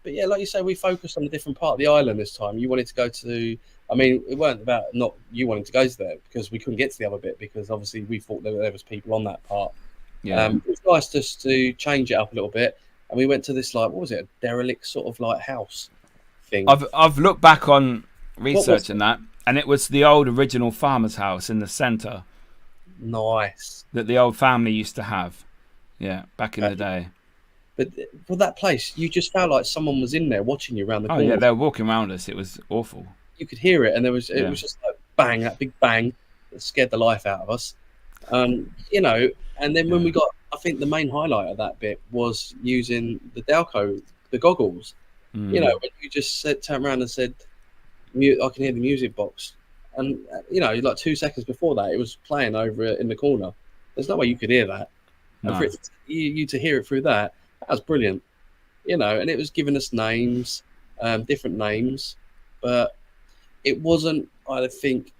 But yeah, like you say, we focused on a different part of the island this time. You wanted to go to. I mean, it weren't about not you wanting to go to there because we couldn't get to the other bit because obviously we thought there was people on that part. Yeah. It was nice just to change it up a little bit, and we went to this like what was it, a derelict sort of like house thing. I've looked back on researching that, and it was the old original farmer's house in the centre Nice. that the old family used to have. Yeah, back in the day. But for that place, you just felt like someone was in there watching you around the Oh corner. yeah, they were walking around us. It was awful. You could hear it, and it was just like bang, that big bang that scared the life out of us. You know, and then when we got, I think the main highlight of that bit was using the Dalco, the goggles. You know, when you just turned around and said, "I can hear the music box," and you know, like 2 seconds before that, it was playing over in the corner. There's no way you could hear that. No. And for you to hear it through that was brilliant. You know, and it was giving us names, different names, but it wasn't, I think,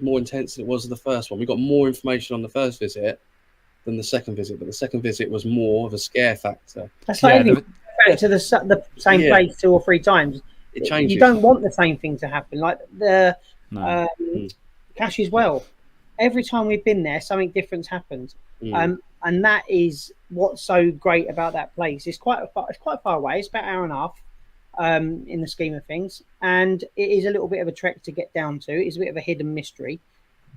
more intense than it was the first one. We got more information on the first visit than the second visit, but the second visit was more of a scare factor. That's like everything. Back to the same place 2 or 3 times. It changes. You don't want the same thing to happen. Like the Cash as well. Every time we've been there, something different's happened. And that is what's so great about that place. It's quite far away. It's about an hour and a half in the scheme of things, and it is a little bit of a trek to get down to. It's a bit of a hidden mystery,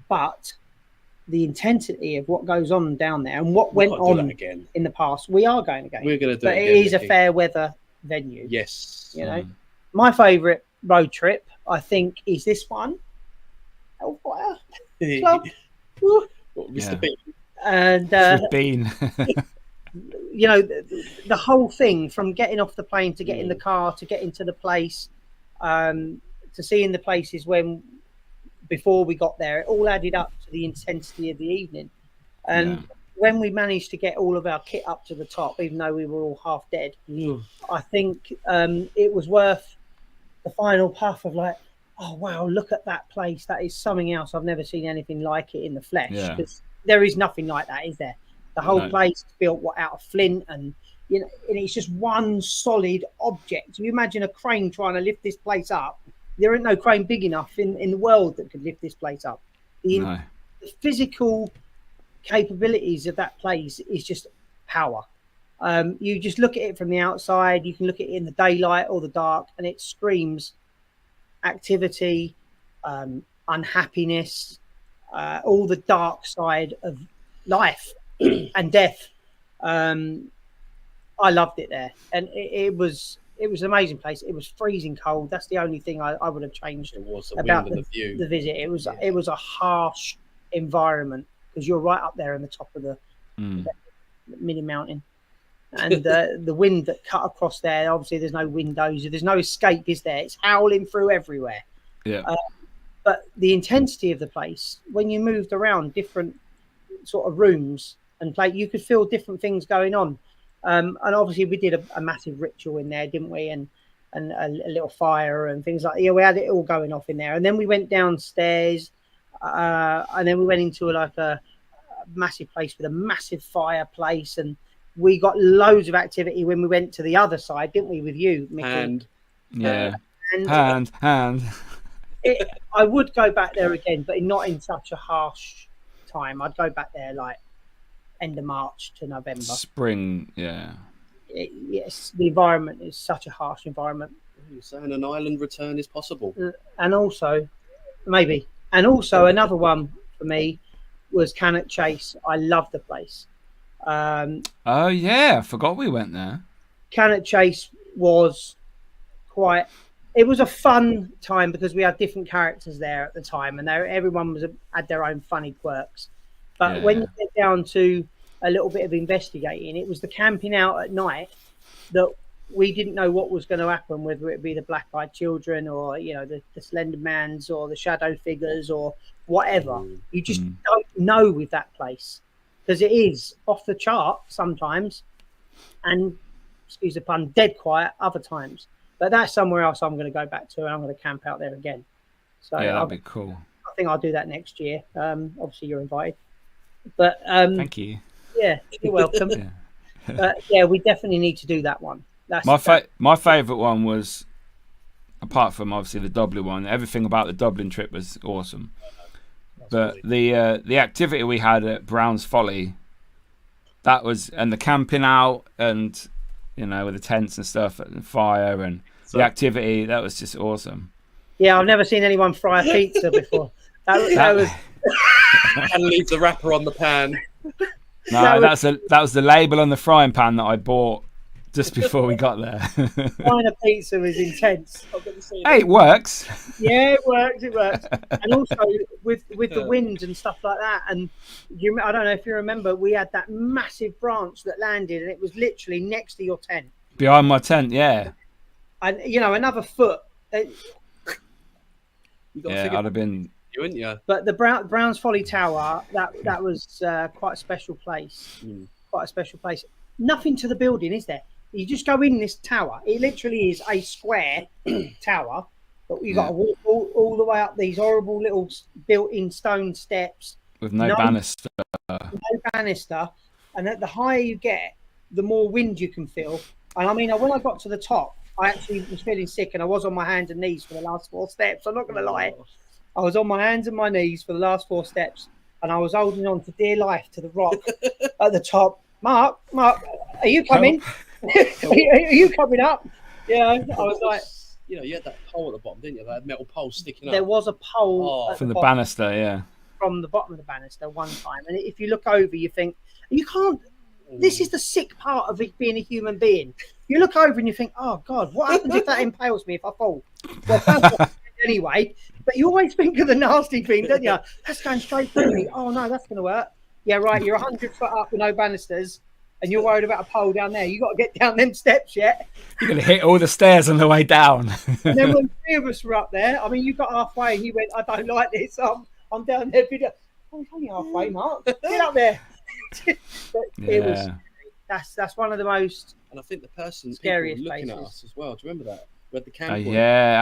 but the intensity of what goes on down there and what went on again in the past, we are going again. We're going to do but it it again, is a fair weather venue. Yes. You know, my favourite road trip, I think, is this one. Hellfire Club. Mr. Bean. And Bean. you know, the whole thing from getting off the plane to get in the car to get into the place, to seeing the places before we got there, it all added up to the intensity of the evening. And when we managed to get all of our kit up to the top, even though we were all half dead, I think it was worth the final puff of like, oh wow, look at that place. That is something else. I've never seen anything like it in the flesh. Because there is nothing like that, is there? The whole place is built out of flint, and you know, and it's just one solid object. You imagine a crane trying to lift this place up. There ain't no crane big enough in the world that could lift this place up. The physical capabilities of that place is just power. You just look at it from the outside. You can look at it in the daylight or the dark, and it screams activity, unhappiness, all the dark side of life and death. I loved it there, and it was an amazing place. It was freezing cold. That's the only thing I would have changed about the visit. It was a harsh environment because you're right up there on the top of the mini mountain, and the wind that cut across there. Obviously, there's no windows. There's no escape, is there? It's howling through everywhere. But the intensity of the place, when you moved around different sort of rooms and you could feel different things going on. And obviously we did a massive ritual in there, didn't we? And a little fire and things like that. Yeah, we had it all going off in there. And then we went downstairs, and then we went into like a massive place with a massive fireplace. And we got loads of activity when we went to the other side, didn't we, with you, Mickey? Hand. I would go back there again, but not in such a harsh time. I'd go back there like end of March to November. Spring, yes, the environment is such a harsh environment. You're saying an island return is possible. And also, another one for me was Cannock Chase. I love the place. Oh yeah, I forgot we went there. Cannock Chase was it was a fun time because we had different characters there at the time, and everyone had their own funny quirks. But when you get down to a little bit of investigating, it was the camping out at night that we didn't know what was going to happen, whether it be the black-eyed children or, you know, the slender mans or the shadow figures or whatever. You just don't know with that place because it is off the chart sometimes, and excuse the pun, dead quiet other times. But that's somewhere else I'm going to go back to, and I'm going to camp out there again. So yeah, that'd be cool. I think I'll do that next year. Obviously, you're invited. But thank you. Yeah, you're welcome. Yeah. But yeah, we definitely need to do that one. That's my favourite one was, apart from obviously the Dublin one, everything about the Dublin trip was awesome. But the activity we had at Brown's Folly, that was, and the camping out, and you know, with the tents and stuff and fire and the activity, that was just awesome. Yeah, I've never seen anyone fry a pizza before. That was and leave the wrapper on the pan. No, that was the label on the frying pan that I bought just before we got there. Frying a pizza was intense. Hey, it works. Yeah, it works. It works. And also with the wind and stuff like that. And I don't know if you remember, we had that massive branch that landed, and it was literally next to your tent. Behind my tent, yeah. And another foot. Yeah, I'd have been. You wouldn't you? But the Brown's Folly Tower, that was quite a special place. Quite a special place. Nothing to the building, is there? You just go in this tower. It literally is a square tower, but you got to walk all the way up these horrible little built-in stone steps with no banister. No banister, and the higher you get, the more wind you can feel. And I mean, when I got to the top, I actually was feeling sick, and I was on my hands and knees for the last 4 steps. I'm not going to lie. I was on my hands and my knees for the last 4 steps, and I was holding on for dear life to the rock at the top. Mark, are you coming? Are you coming up? Yeah, I was like... you had that pole at the bottom, didn't you? That metal pole sticking up. There was a pole from the banister, yeah. From the bottom of the banister one time. And if you look over, you think, you can't... This is the sick part of it being a human being. You look over and you think, oh, God, what happens if that impales me if I fall? Well, anyway, but you always think of the nasty thing, don't you? That's going straight through me. Oh, no, that's going to hurt. Yeah, right, you're 100 foot up with no banisters, and you're worried about a pole down there. You got to get down them steps yet. You're going to hit all the stairs on the way down. And then when 3 of us were up there, I mean, you got halfway and you went, I don't like this. I'm down there. Oh, it's only halfway, Mark. Get up there. But it was... That's one of the most... And I think the person scariest looking places. at us as well. Do you remember that? We had the camera. Yeah,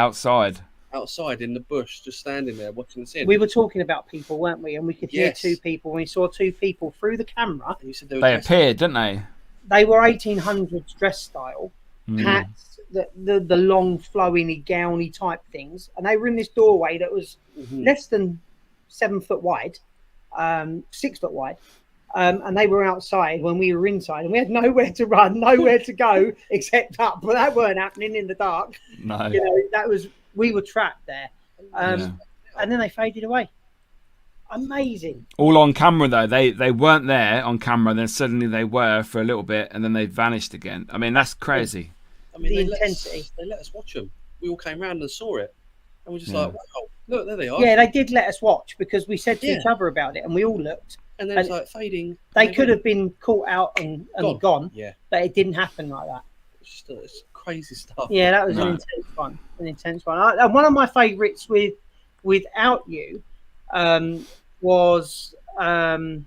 outside in the bush, just standing there watching the scene. We were talking about people, weren't we? And we could hear 2 people. We saw 2 people through the camera. And you said they appeared, didn't they? They were 1800s dress style, hats, the long flowing gowny type things, and they were in this doorway that was less than 7 foot wide, 6 foot wide. And they were outside when we were inside, and we had nowhere to run, nowhere to go except up. But that weren't happening in the dark. No, we were trapped there. And then they faded away. Amazing. All on camera though. They weren't there on camera. Then suddenly they were for a little bit, and then they vanished again. I mean, that's crazy. I mean, the intensity. They let us watch them. We all came round and saw it, and we're just like, wow, look, there they are. Yeah, they did let us watch because we said to each other about it, and we all looked. And then it's like fading. They could have been caught out and gone. Yeah. But it didn't happen like that. It's crazy stuff. Yeah, that was an intense one. And one of my favourites without you was the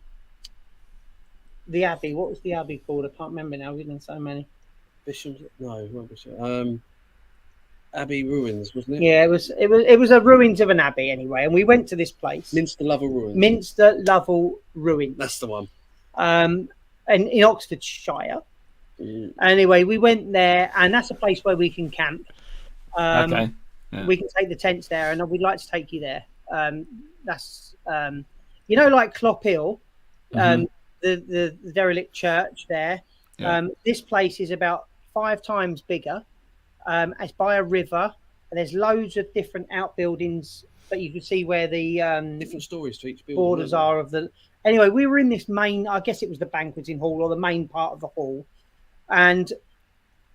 Abbey. What was the Abbey called? I can't remember now. We've done so many. Abbey Ruins, wasn't it? Yeah, it was a ruins of an abbey anyway, and we went to this place. Minster Lovell Ruins. Minster Lovell Ruins. That's the one. And in Oxfordshire. Anyway, we went there, and that's a place where we can camp. Okay. Yeah. We can take the tents there, and we'd like to take you there. That's like Clop Hill, the derelict church there. Yeah. This place is about 5 times bigger. It's by a river, and there's loads of different outbuildings, but you can see where the different stories to each building, borders are of the. Anyway, we were in this main. I guess it was the banqueting hall or the main part of the hall, and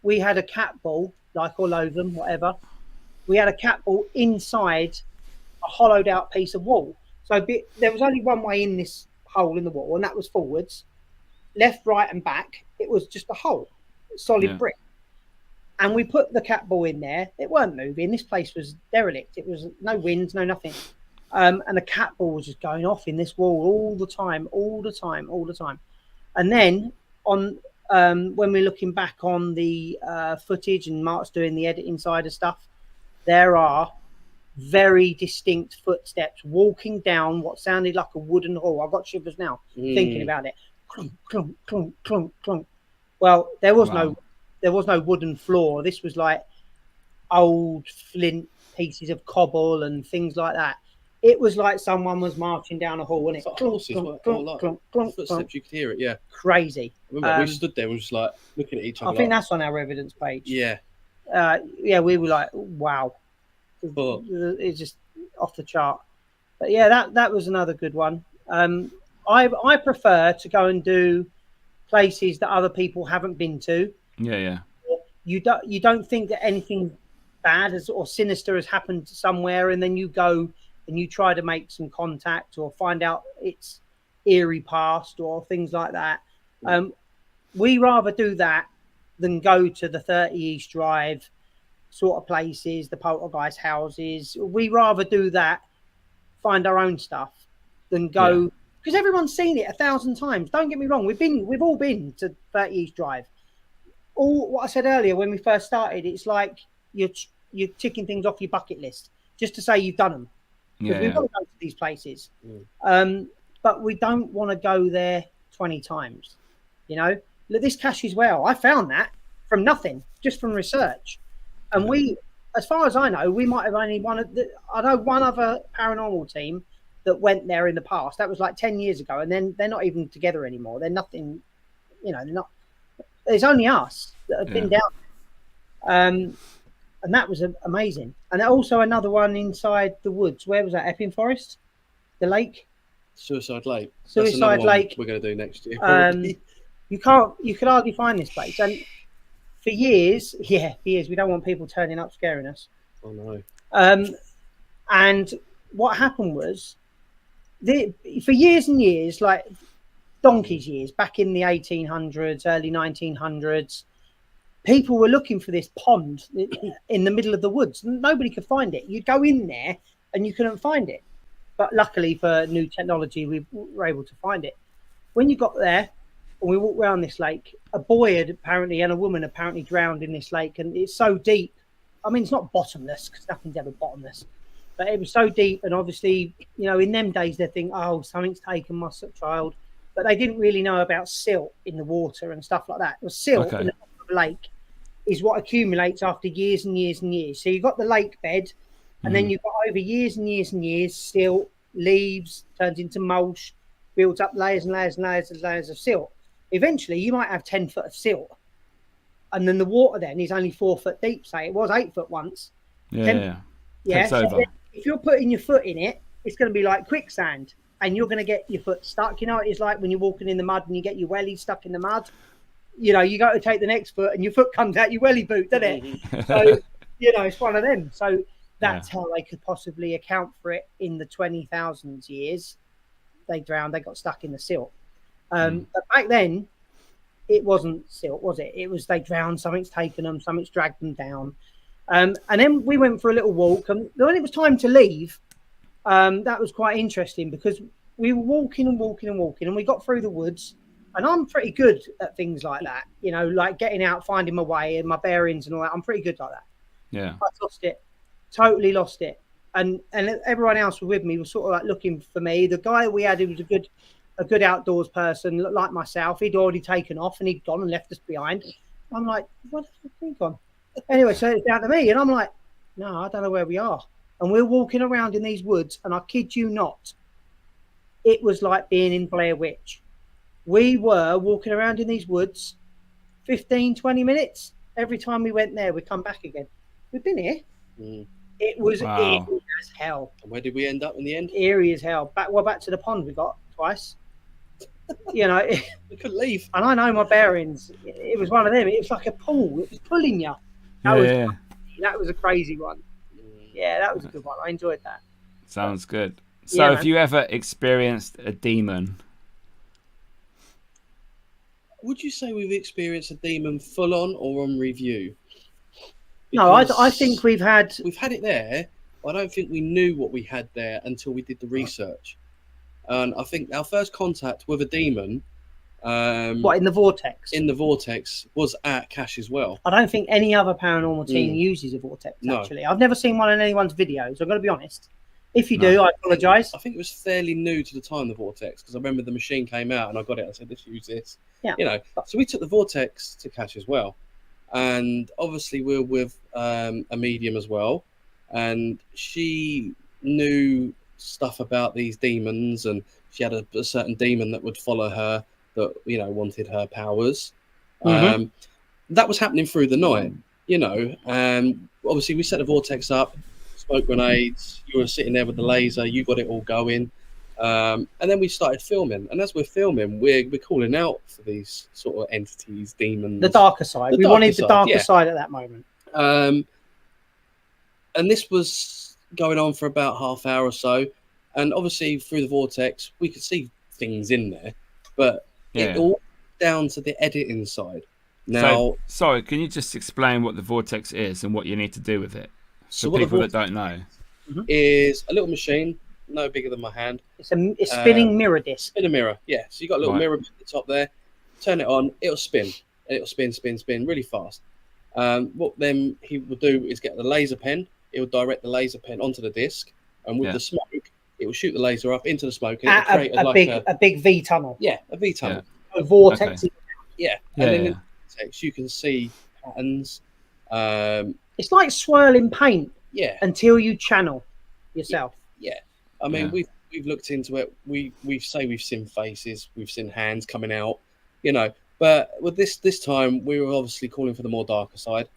we had a cat ball, like all over them, whatever. We had a cat ball inside a hollowed out piece of wall. So there was only one way in this hole in the wall, and that was forwards, left, right, and back. It was just a hole, solid brick. And we put the cat ball in there. It weren't moving. This place was derelict. It was no wind, no nothing. And the cat ball was just going off in this wall all the time. And then on when we're looking back on the footage and Mark's doing the editing side of stuff, there are very distinct footsteps walking down what sounded like a wooden hall. I've got shivers now thinking about it. Clunk, clunk, clunk, clunk, clunk. Well, there was no wooden floor. This was like old flint pieces of cobble and things like that. It was like someone was marching down a hall, and it like clunk, horses, clunk, clunk, clunk, clunk, clunk, footsteps. clunk. You could hear it. Yeah, Crazy. I remember we stood there and was just like looking at each other. I think that's on our evidence page. Yeah. We were like, wow. Oh. It's just off the chart. But yeah, that was another good one. I prefer to go and do places that other people haven't been to. Yeah. You don't think that anything bad or sinister has happened somewhere, and then you go and you try to make some contact or find out its eerie past or things like that. We rather do that than go to the 30 East Drive sort of places, the poltergeist houses. We rather do that, find our own stuff, than go, because everyone's seen it 1,000 times. Don't get me wrong, we've all been to 30 East Drive. All what I said earlier when we first started, it's like you're ticking things off your bucket list just to say you've done them. Because we want to go to these places, but we don't want to go there 20 times. You know, this Caches well, I found that from nothing, just from research. And we, as far as I know, we might have only I know one other paranormal team that went there in the past. That was like 10 years ago, and then they're not even together anymore. They're nothing, you know. They're not. It's only us that have been down. And that was amazing. And also another one inside the woods. Where was that? Epping Forest? The lake? Suicide Lake. Suicide Lake. We're going to do next year. You could hardly find this place. And for years, we don't want people turning up scaring us. Oh, no. And what happened was, for years and years, like donkey's years, back in the 1800s, early 1900s, people were looking for this pond in the middle of the woods. Nobody could find it. You'd go in there and you couldn't find it. But luckily for new technology, we were able to find it. When you got there and we walked around this lake, a boy had apparently and a woman apparently drowned in this lake. And it's so deep. I mean, it's not bottomless because nothing's ever bottomless. But it was so deep. And obviously, you know, in them days, they think, oh, something's taken my child. But they didn't really know about silt in the water and stuff like that. It was silt in the bottom of the lake is what accumulates after years and years and years. So you've got the lake bed, and then you've got over years and years and years, silt, leaves, turns into mulch, builds up layers and layers and layers and layers of silt. Eventually, you might have 10 foot of silt. And then the water then is only 4 foot deep, say. It was 8 foot once. Yeah. So if you're putting your foot in it, it's going to be like quicksand, and you're going to get your foot stuck. You know what it's like when you're walking in the mud and you get your welly stuck in the mud? You know, you got to take the next foot and your foot comes out your welly boot, doesn't it? So, you know, it's one of them. So that's how they could possibly account for it in the 20,000 years. They drowned, they got stuck in the silt. But back then, it wasn't silt, was it? It was they drowned, something's taken them, something's dragged them down. And then we went for a little walk. And when it was time to leave, that was quite interesting because we were walking and we got through the woods. And I'm pretty good at things like that, you know, like getting out, finding my way and my bearings and all that. I'm pretty good like that. Yeah. I lost it, totally lost it. And everyone else was with me was sort of like looking for me. The guy we had, who was a good outdoors person, like myself, he'd already taken off and he'd gone and left us behind. I'm like, what the fuck have you gone? Anyway, so it's down to me. And I'm like, no, I don't know where we are. And we're walking around in these woods. And I kid you not, it was like being in Blair Witch. We were walking around in these woods 15, 20 minutes. Every time we went there, we'd come back again. We've been here. It was eerie as hell. And where did we end up in the end? Eerie as hell. Back to the pond we got twice. You know, we couldn't leave. And I know my bearings. It was one of them. It was like a pool. It was pulling you. That was a crazy one. Yeah, that was a good one. I enjoyed that. Sounds good. So have you ever experienced a demon? Would you say we've experienced a demon full on or on review? No, I think we've had it there. I don't think we knew what we had there until we did the research. And I think our first contact with a demon, What, in the vortex? in the vortex, was at Cash as well. I don't think any other paranormal team uses a vortex, No. actually. I've never seen one in anyone's videos. I'm going to be honest. If you do, I apologise. I think it was fairly new to the time, the vortex, because I remember the machine came out and I got it. I said, let's use this. Yeah. You know, so we took the vortex to Cash as well. And obviously we're with a medium as well. And she knew stuff about these demons, and she had a certain demon that would follow her that, you know, wanted her powers. That was happening through the night, you know, and obviously we set the vortex up, smoke grenades, you were sitting there with the laser, you got it all going. And then we started filming, and as we're filming, we're calling out for these sort of entities, demons. The darker side. We wanted the darker side at that moment. And this was going on for about half hour or so. And obviously through the vortex, we could see things in there, but it all down to the editing side. Now, sorry, can you just explain what the vortex is and what you need to do with it so for people that don't know? Is a little machine, no bigger than my hand. It's a spinning mirror disc. Spinning mirror, yeah. So you got a little mirror at the top there. Turn it on, it'll spin, and it'll spin really fast. What then he will do is get the laser pen. It will direct the laser pen onto the disc, and with the smoke, it will shoot the laser up into the smoke. And it'll create a big V tunnel. Yeah, a V tunnel. A vortex. Okay. Yeah, and then in the vortex you can see patterns. It's like swirling paint. Yeah. Until you channel yourself. Yeah. I mean, we've looked into it. We've seen faces, we've seen hands coming out, you know. But with this time, we were obviously calling for the more darker side,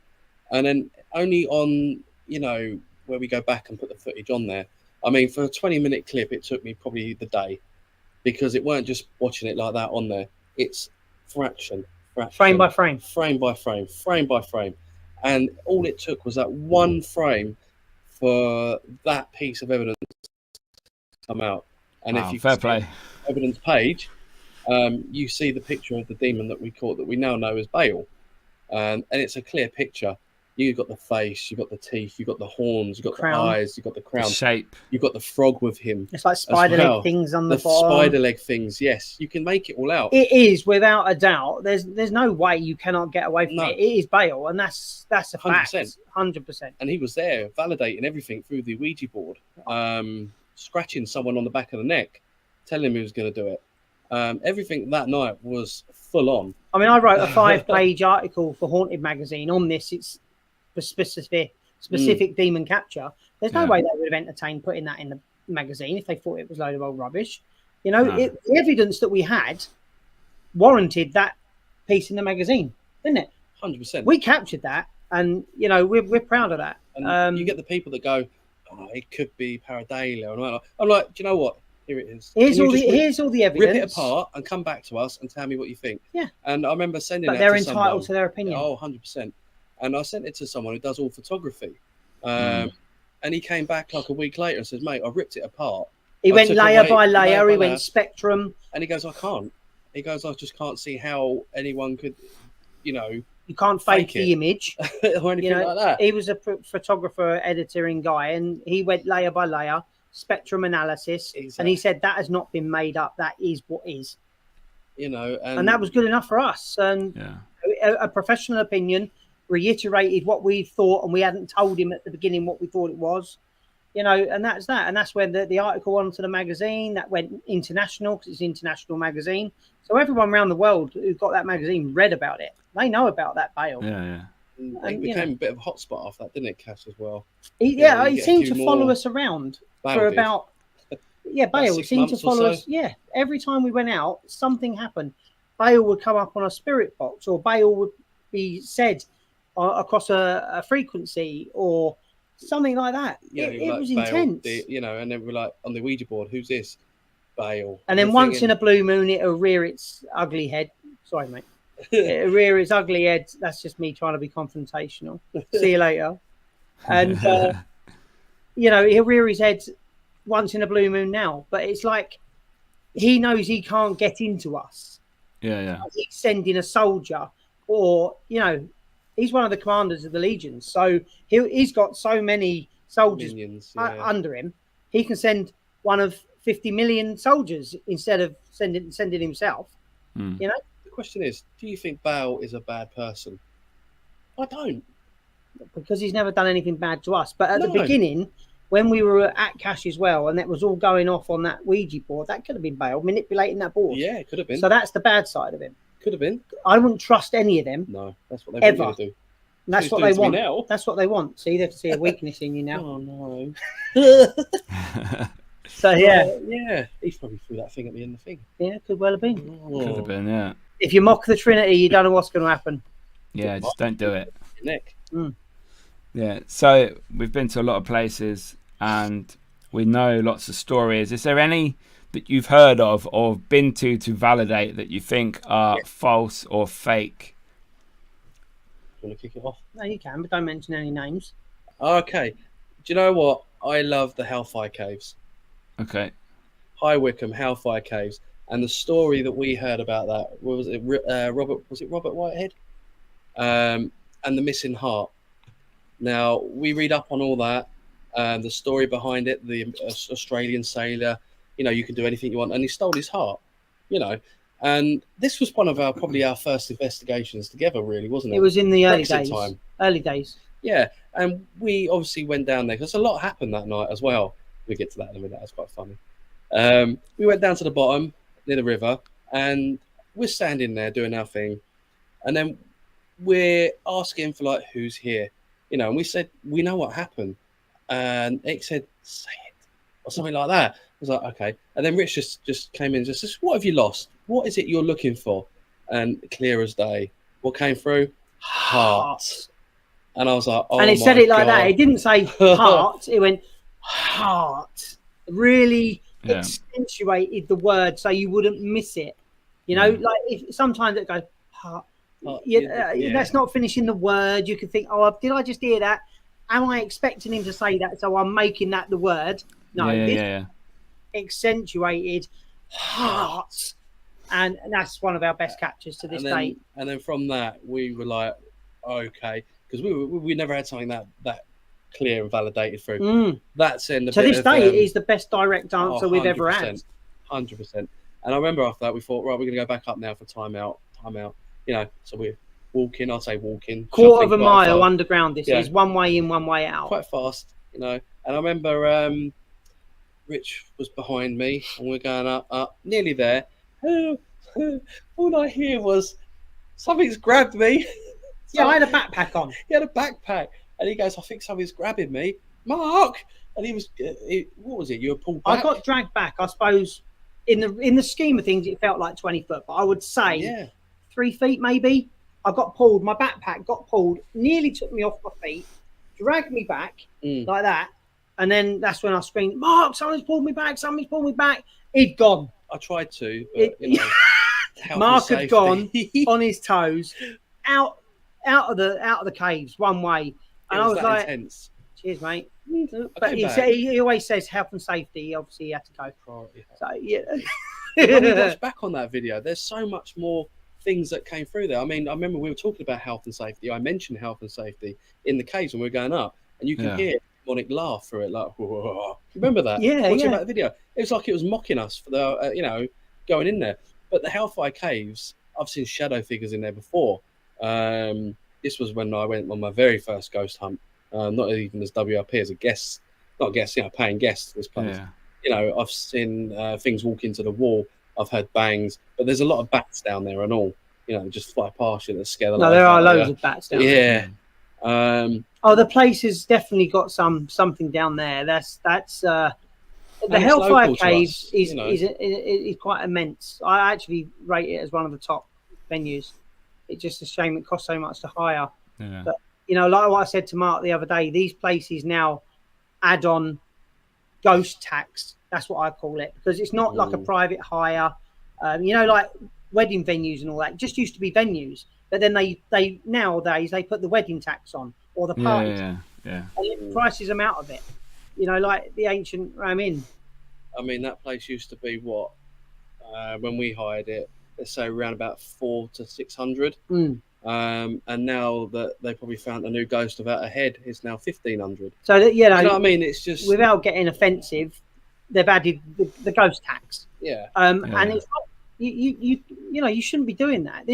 and then only on, you know, where we go back and put the footage on there. I mean, for a 20-minute clip, it took me probably the day, because it weren't just watching it like that on there. It's fraction, frame by frame, frame by frame, frame by frame, and all it took was that one frame for that piece of evidence to come out. And if you fair play evidence page, you see the picture of the demon that we caught, that we now know as Bale, and it's a clear picture. You've got the face, you've got the teeth, you've got the horns, you've got the eyes, you've got the crown, the shape. You've got the frog with him. It's like spider leg things on the bottom. Spider leg things, yes. You can make it all out. It is, without a doubt. There's no way you cannot get away from it. It is Bale, and that's a 100%. Fact. 100%. And he was there validating everything through the Ouija board, scratching someone on the back of the neck, telling him he was going to do it. Everything that night was full on. I mean, I wrote a 5-page article for Haunted magazine on this. It's for specific demon capture. There's no way they would have entertained putting that in the magazine if they thought it was a load of old rubbish. You know, the evidence that we had warranted that piece in the magazine, didn't it? 100%. We captured that, and you know, we're proud of that. And you get the people that go, "Oh, it could be pareidolia," and I'm like, do you know what? Here it is. Here's all the evidence. Rip it apart and come back to us and tell me what you think. Yeah. And I remember sending it to they're someone. entitled to their opinion. Oh, 100%. And I sent it to someone who does all photography. And he came back like a week later and says, "Mate, I ripped it apart." He went layer by layer. He went spectrum. And he goes, "I can't." He goes, "I just can't see how anyone could, you know." You can't fake the image or anything like that. He was a photographer, editing guy, and he went layer by layer, spectrum analysis, and he said that has not been made up. That is what is. You know, and that was good enough for us. And a professional opinion reiterated what we thought, and we hadn't told him at the beginning what we thought it was. You know, and that's that. And that's when the article went onto the magazine. That went international because it's an international magazine. So everyone around the world who got that magazine read about it. They know about that Bale. Yeah. It became a bit of a hotspot after that, didn't it, Cass, as well? He seemed to follow us around for about... Yeah, Bale seemed to follow us. Yeah, every time we went out, something happened. Bale would come up on a spirit box, or Bale would be said across a frequency, or something like that. Yeah, it was intense. You know, and then we're like, on the Ouija board, who's this? Bale. And then once in a blue moon, it'll rear its ugly head. Sorry, mate. It'll rear its ugly head. That's just me trying to be confrontational. See you later. And, you know, he'll rear his head once in a blue moon now. But it's like he knows he can't get into us. Yeah. He's sending a soldier, or, you know, he's one of the commanders of the legions. So he's got so many soldiers Minions, under him, he can send one of 50 million soldiers instead of sending himself. You know. The question is, do you think Bale is a bad person? I don't. Because he's never done anything bad to us. But at the beginning, when we were at Cash as well, and that was all going off on that Ouija board, that could have been Bale manipulating that board. Yeah, it could have been. So that's the bad side of him. Could have been. I wouldn't trust any of them. No, that's what they want you to do. And that's what they want. Now. That's what they want. See, they see a weakness in you now. Oh no. So yeah, yeah, he probably threw that thing at me in the thing. Yeah, could well have been. Could have been, yeah. If you mock the Trinity, you don't know what's going to happen. Yeah, just don't do it. Your neck. Yeah. So we've been to a lot of places, and we know lots of stories. Is there any that you've heard of or been to validate that you think are false or fake? You want to kick it off? No, you can, but don't mention any names. Okay. Do you know what? I love the Hellfire Caves. Okay. High Wycombe Hellfire Caves, and the story that we heard about that was it Robert Whitehead, and the missing heart. Now we read up on all that, the story behind it. The Australian sailor, you know, you can do anything you want, and he stole his heart, you know. And this was one of probably our first investigations together, really, wasn't it? It was in the early Brexit days. time. Early days. Yeah, and we obviously went down there because a lot happened that night as well. We get to that in a minute. That's quite funny. We went down to the bottom near the river, and we're standing there doing our thing, and then we're asking for like, who's here, you know? And we said we know what happened, and it said say it or something like that. I was like, okay. And then Rich just came in and just says, what have you lost? What is it you're looking for? And clear as day, what came through? Heart. And I was like, oh, and it said it like that. It didn't say heart. It went heart. Really accentuated the word so you wouldn't miss it. You know, like if sometimes it goes heart. That's not finishing the word. You could think, oh, did I just hear that? Am I expecting him to say that? So I'm making that the word. No, accentuated heart. And that's one of our best captures to this day. And then from that, we were like, okay, because we never had something that clear and validated through. That's in the to this day, it is the best direct answer we've ever had. 100%. And I remember after that, we thought, right, we're going to go back up now for timeout. You know, so we're walking. I'd say walking. Quarter of a mile underground. This is one way in, one way out. Quite fast, you know. And I remember Rich was behind me, and we're going up, nearly there. All I hear was something's grabbed me. Yeah, I had a backpack on. He had a backpack, and he goes, I think something's grabbing me, Mark. And he was, what was it? You were pulled back. I got dragged back. I suppose in the scheme of things, it felt like 20 foot, but I would say 3 feet maybe. I got pulled. My backpack got pulled, nearly took me off my feet, dragged me back like that, and then that's when I screamed, Mark, someone's pulled me back. Somebody's pulled me back. He'd gone. I tried to, but you know, Mark had gone on his toes out of the caves one way, and I was like, intense. Cheers, mate. But he always says health and safety. Obviously, he had to go. Priority. So yeah. When we watch back on that video, there's so much more things that came through there. I mean, I remember we were talking about health and safety. I mentioned health and safety in the caves when we were going up, and you can hear demonic laugh through it, like, whoa. Remember that? Watching about the video, it was like it was mocking us for the, you know, going in there. But the Hellfire Caves, I've seen shadow figures in there before. This was when I went on my very first ghost hunt, not even as WRP, as a guest, not guest, you know, paying guest. This place, you know, I've seen things walk into the wall. I've heard bangs, but there's a lot of bats down there and all. You know, just fly past you that scare the life out of you. There are loads of bats down there. The place has definitely got something down there. That's the Hellfire Caves is quite immense. I actually rate it as one of the top venues. It's just a shame it costs so much to hire. Yeah. But you know, like what I said to Mark the other day, these places now add on ghost tax. That's what I call it, because it's not like a private hire. You know, like wedding venues and all that. It just used to be venues, but then they nowadays they put the wedding tax on or the party. And it prices them out of it. You know, like the ancient Inn. I mean, that place used to be what when we hired it. Let's say around about 400 to 600. And now that they probably found a new ghost without a head, it's now 1,500. So that You know what I mean? It's just without getting offensive, they've added the ghost tax. yeah. And it's not, you know, you shouldn't be doing that.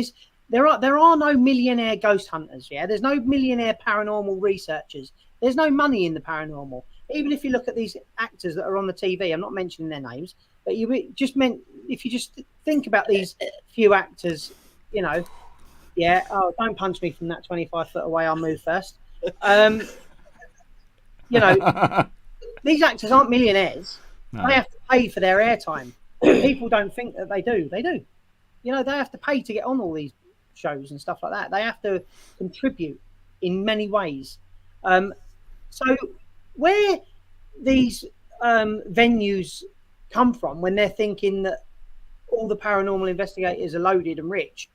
There are no millionaire ghost hunters. Yeah, there's no millionaire paranormal researchers. There's no money in the paranormal. Even if you look at these actors that are on the TV, I'm not mentioning their names, but if you just think about these few actors, you know, yeah. Oh, don't punch me from that 25 foot away. I'll move first. You know, these actors aren't millionaires. No. They have to pay for their airtime. People don't think that they do. They do. You know, they have to pay to get on all these shows and stuff like that. They have to contribute in many ways. So where these venues come from when they're thinking that all the paranormal investigators are loaded and rich,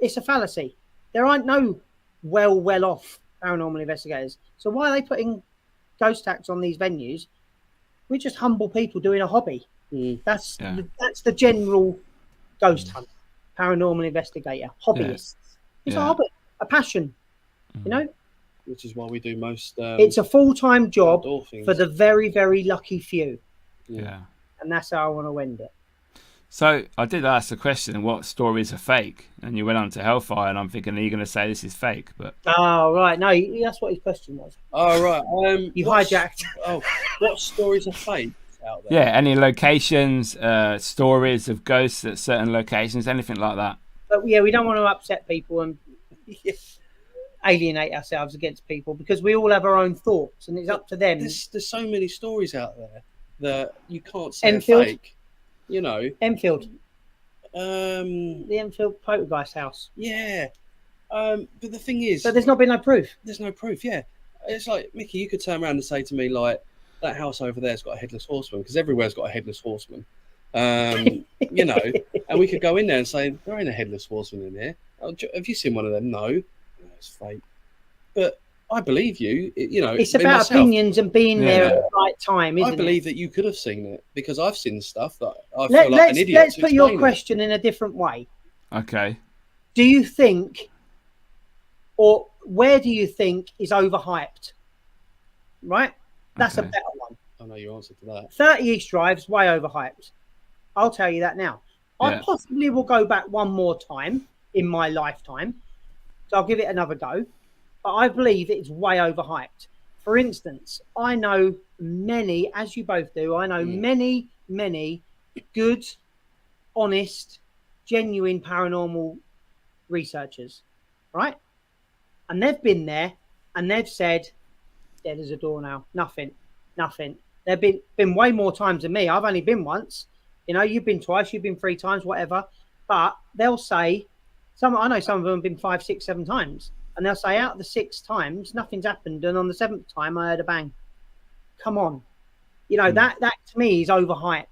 it's a fallacy. There aren't no well off paranormal investigators. So why are they putting ghost tax on these venues? We're just humble people doing a hobby. That's the general ghost hunt, paranormal investigator, hobbyists. It's a hobby, a passion, you know. Which is why we do most. It's a full-time job things. for the very, very lucky few. Yeah. And that's how I want to end it. So I did ask the question, what stories are fake? And you went on to Hellfire, and I'm thinking, are you going to say this is fake? But oh, right. No, that's what his question was. Oh, right. You hijacked. Oh, what stories are fake out there? yeah, any locations, stories of ghosts at certain locations, anything like that? But yeah, we don't want to upset people and alienate ourselves against people because we all have our own thoughts and it's up to them. There's so many stories out there that you can't say Enfield. are fake. You know, Enfield, the Enfield poltergeist house. Yeah, but the thing is, But there's not been no proof. There's no proof. Yeah, it's like Mickey. You could turn around and say to me like, that house over there's got a headless horseman because everywhere's got a headless horseman. You know, and we could go in there and say there ain't a headless horseman in here. Have you seen one of them? No, it's fake. But I believe you. You know, It's about opinions and being there at the right time, isn't it? I believe that you could have seen it because I've seen stuff that I feel like an idiot. Let's put your question in a different way. Okay. Do you think, or where do you think is overhyped? Right? That's a better one. I know your answer to that. 30 East Drive's way overhyped. I'll tell you that now. I possibly will go back one more time in my lifetime. So I'll give it another go. But I believe it's way overhyped. For instance, I know many, as you both do, I know many good, honest, genuine paranormal researchers, right? And they've been there and they've said, dead as a doornail, nothing. They've been way more times than me. I've only been once. You know, you've been twice, you've been 3 times, whatever. But they'll say, I know some of them have been 5, 6, 7 times. And they'll say out of the 6 times, nothing's happened. And on the 7th time, I heard a bang. Come on. You know, that to me is overhyped.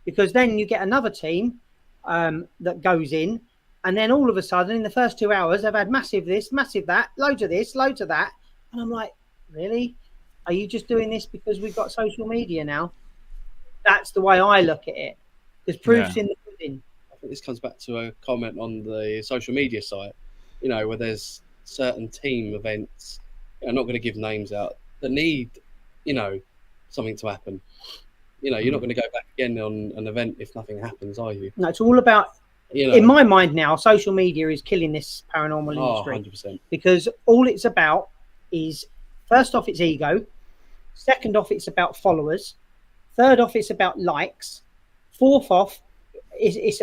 Because then you get another team that goes in. And then all of a sudden, in the first 2 hours, they've had massive this, massive that, loads of this, loads of that. And I'm like, really? Are you just doing this because we've got social media now? That's the way I look at it. Because proof's in the pudding. I think this comes back to a comment on the social media site, you know, where there's certain team events, I'm not going to give names out, that need, you know, something to happen. You know, you're not going to go back again on an event if nothing happens, are you? No, it's all about, you know, in my mind now, social media is killing this paranormal industry. 100%. Because all it's about is, first off, it's ego. Second off, it's about followers. Third off, it's about likes. Fourth off,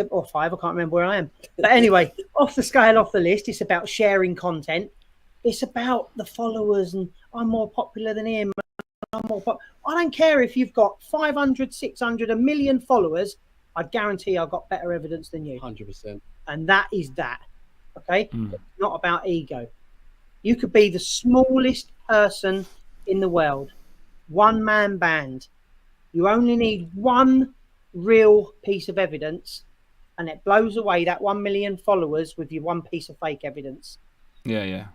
or 5, I can't remember where I am. But anyway, off the scale, off the list, it's about sharing content. It's about the followers and I'm more popular than him. I don't care if you've got 500, 600, 1 million followers. I guarantee I've got better evidence than you. 100%. And that is that. Okay? It's not about ego. You could be the smallest person in the world. One-man band. You only need one real piece of evidence and it blows away that 1 million followers with your one piece of fake evidence. Yeah.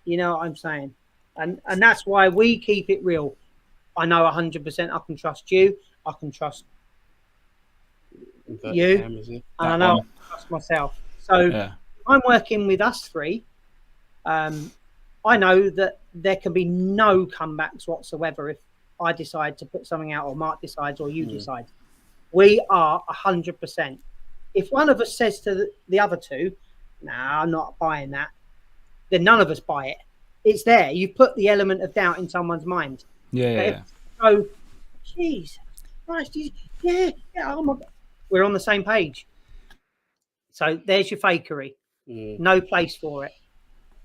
You know what I'm saying? And that's why we keep it real. I know 100% I can trust you. I can trust you. And I know I can trust myself. So I'm working with us 3 I know that there can be no comebacks whatsoever if I decide to put something out, or Mark decides, or you decide. We are 100%. If one of us says to the other two, "Nah, I'm not buying that," then none of us buy it. It's there. You put the element of doubt in someone's mind. Yeah. So, jeez, Christ, yeah, oh my God. We're on the same page. So there's your fakery. No place for it.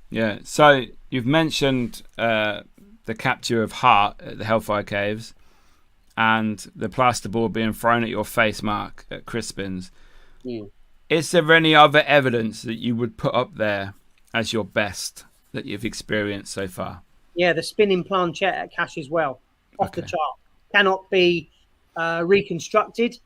Yeah. So you've mentioned the capture of Hart at the Hellfire Caves and the plasterboard being thrown at your face, Mark, at Crispin's. Is there any other evidence that you would put up there as your best that you've experienced so far? Yeah, the spinning planchette at Cash's Well, off the chart. Cannot be reconstructed.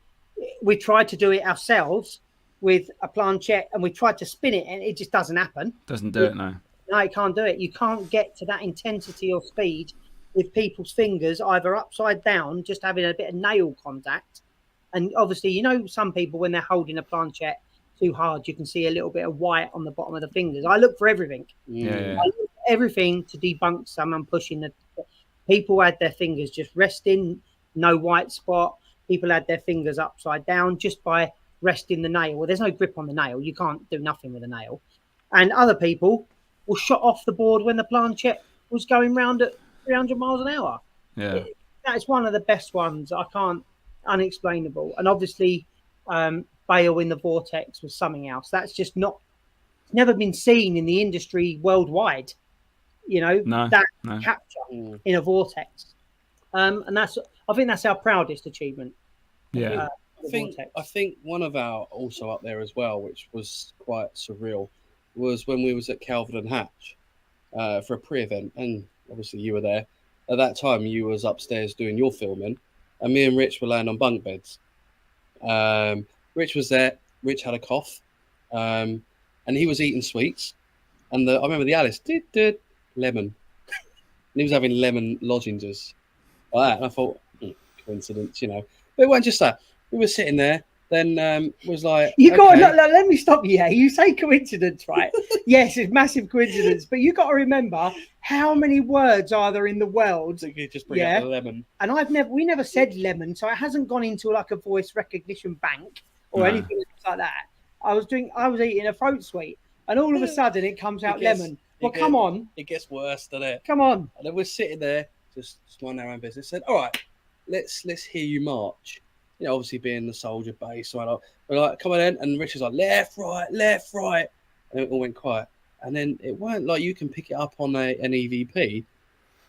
We tried to do it ourselves with a planchette, and we tried to spin it, and it just doesn't happen. Doesn't do it, no. No, you can't do it. You can't get to that intensity or speed with people's fingers either upside down, just having a bit of nail contact. And obviously, you know, some people, when they're holding a planchette too hard, you can see a little bit of white on the bottom of the fingers. I look for everything. Yeah. I look for everything to debunk someone pushing the... People had their fingers just resting, no white spot. People had their fingers upside down just by resting the nail. Well, there's no grip on the nail. You can't do nothing with a nail. And other people were shot off the board when the planchette was going round at 300 miles an hour. Yeah. That's one of the best ones. I can't... Unexplainable. And obviously, Bale in the Vortex was something else. That's just not... Never been seen in the industry worldwide. You know, capture in a vortex. And that's... I think that's our proudest achievement. Yeah. I think one of our also up there as well, which was quite surreal, was when we was at Calvin and Hatch for a pre-event, and obviously you were there. At that time, you was upstairs doing your filming, and me and Rich were laying on bunk beds. Rich was there. Rich had a cough, and he was eating sweets. And I remember the Alice did lemon, and he was having lemon lozenges. Like that. And I thought, coincidence, you know. But it wasn't just that. We were sitting there. Then was like, you got to, let me stop you here. You say coincidence, right? Yes, it's massive coincidence, but you got to remember how many words are there in the world. So you just bring up the lemon. And we never said lemon, so it hasn't gone into like a voice recognition bank or anything like that. I was eating a throat sweet, and all of a sudden it comes out lemon. Well, come on. It gets worse, doesn't it? Come on. And then we're sitting there, just minding our own business. Said, all right, let's hear you march. You know, obviously being the soldier base, so we're like, come on in, and Richard's like, left, right, and it all went quiet. And then it weren't like you can pick it up on an EVP.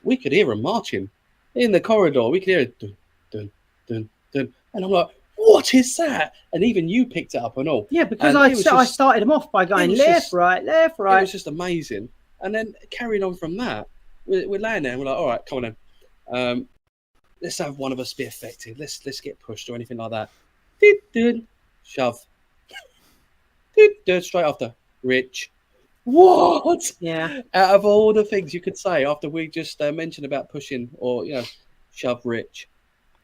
We could hear him marching in the corridor. We could hear it, dun, dun, dun, dun. And I'm like, what is that? And even you picked it up and all. Yeah, because I started him off by going left, right. It was just amazing. And then carrying on from that, we're laying there and we're like, all right, come on in. Let's have one of us be affected. Let's get pushed or anything like that. Shove. Straight after. Rich. What? Yeah. Out of all the things you could say after we just mentioned about pushing or, you know, shove Rich.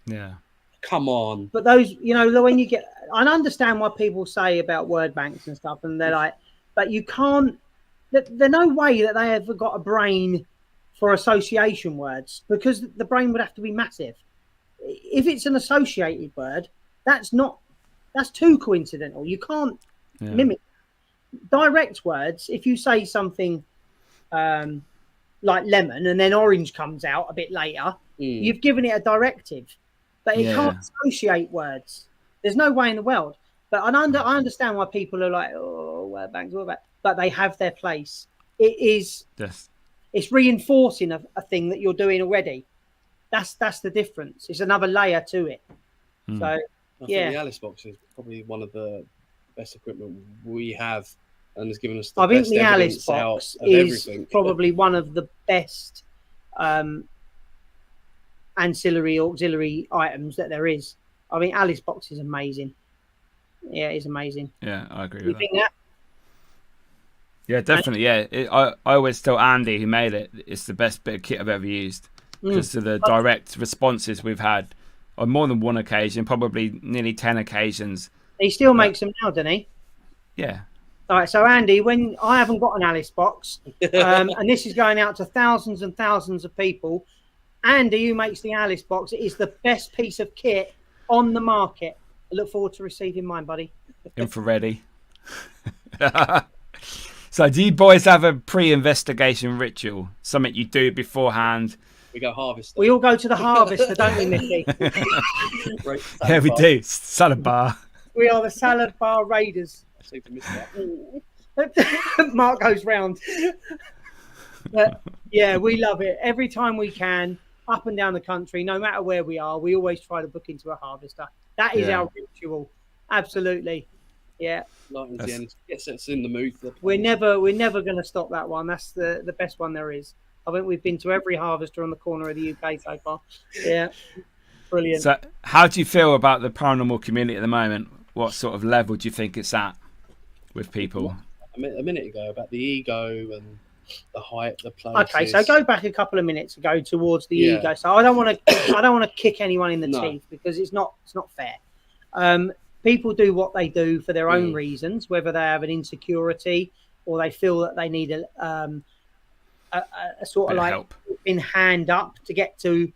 Yeah. Come on. But those, you know, when you get... I understand what people say about word banks and stuff, and they're like, but you can't... There's no way that they ever got a brain for association words, because the brain would have to be massive. If it's an associated word, that's too coincidental. You can't mimic direct words. If you say something like lemon and then orange comes out a bit later, you've given it a directive, but it can't associate words. There's no way in the world. But I understand why people are like, oh, word banks, but they have their place. It is. Yes. It's reinforcing a thing that you're doing already. That's the difference. It's another layer to it. So, I think the Alice box is probably one of the best equipment we have, and has given us the best the evidence Alice box of is everything. Probably one of the best auxiliary items that there is. I mean, Alice box is amazing. Yeah, it's amazing. Yeah, I agree You with think that. Yeah, definitely. I always tell Andy, who made it, it's the best bit of kit I've ever used, because of the direct responses we've had on more than one occasion, probably nearly 10 occasions. He still makes them now, doesn't he? Yeah. All right, so Andy, when I haven't got an Alice box, and this is going out to thousands and thousands of people, Andy, who makes the Alice box, it is the best piece of kit on the market. I look forward to receiving mine, buddy. Infrared. So do you boys have a pre-investigation ritual? Something you do beforehand? We go harvest. We all go to the harvester, don't we, Mickey? Right, Yeah, we do. Salad bar. We are the salad bar raiders. I seem to miss that. Mark goes round. But yeah, we love it. Every time we can, up and down the country, no matter where we are, we always try to book into a harvester. That is our ritual. Absolutely. Yeah. Gets us in the mood for the We're never going to stop that one. That's the best one there is. I think we've been to every harvester on the corner of the UK so far. Yeah. Brilliant. So how do you feel about the paranormal community at the moment? What sort of level do you think it's at with people? A minute ago about the ego and the hype, the places. Okay, so go back a couple of minutes ago towards the ego. So I don't want to kick anyone in the teeth because it's not fair. People do what they do for their own reasons, whether they have an insecurity or they feel that they need a sort of like help in hand up to get to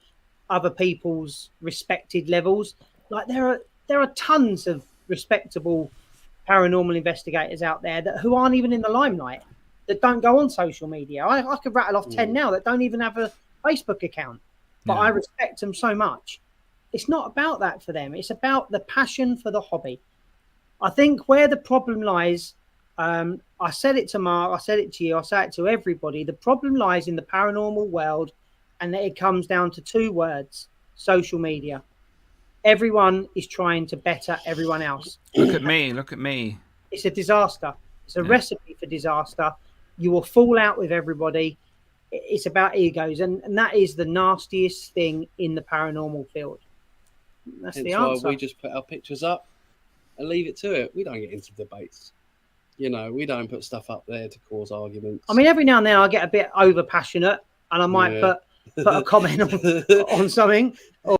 other people's respected levels. Like there are tons of respectable paranormal investigators out there who aren't even in the limelight, that don't go on social media. I could rattle off 10 now that don't even have a Facebook account, but I respect them so much. It's not about that for them. It's about the passion for the hobby. I think where the problem lies, I said it to Mark, I said it to you, I say it to everybody. The problem lies in the paranormal world, and it comes down to 2 words: social media. Everyone is trying to better everyone else. Look at me. It's a disaster. It's a recipe for disaster. You will fall out with everybody. It's about egos, and that is the nastiest thing in the paranormal field. That's the answer. Why we just put our pictures up and leave it to it. We don't get into debates. We don't put stuff up there to cause arguments. I mean, every now and then I get a bit over passionate, and I might put a comment on something, or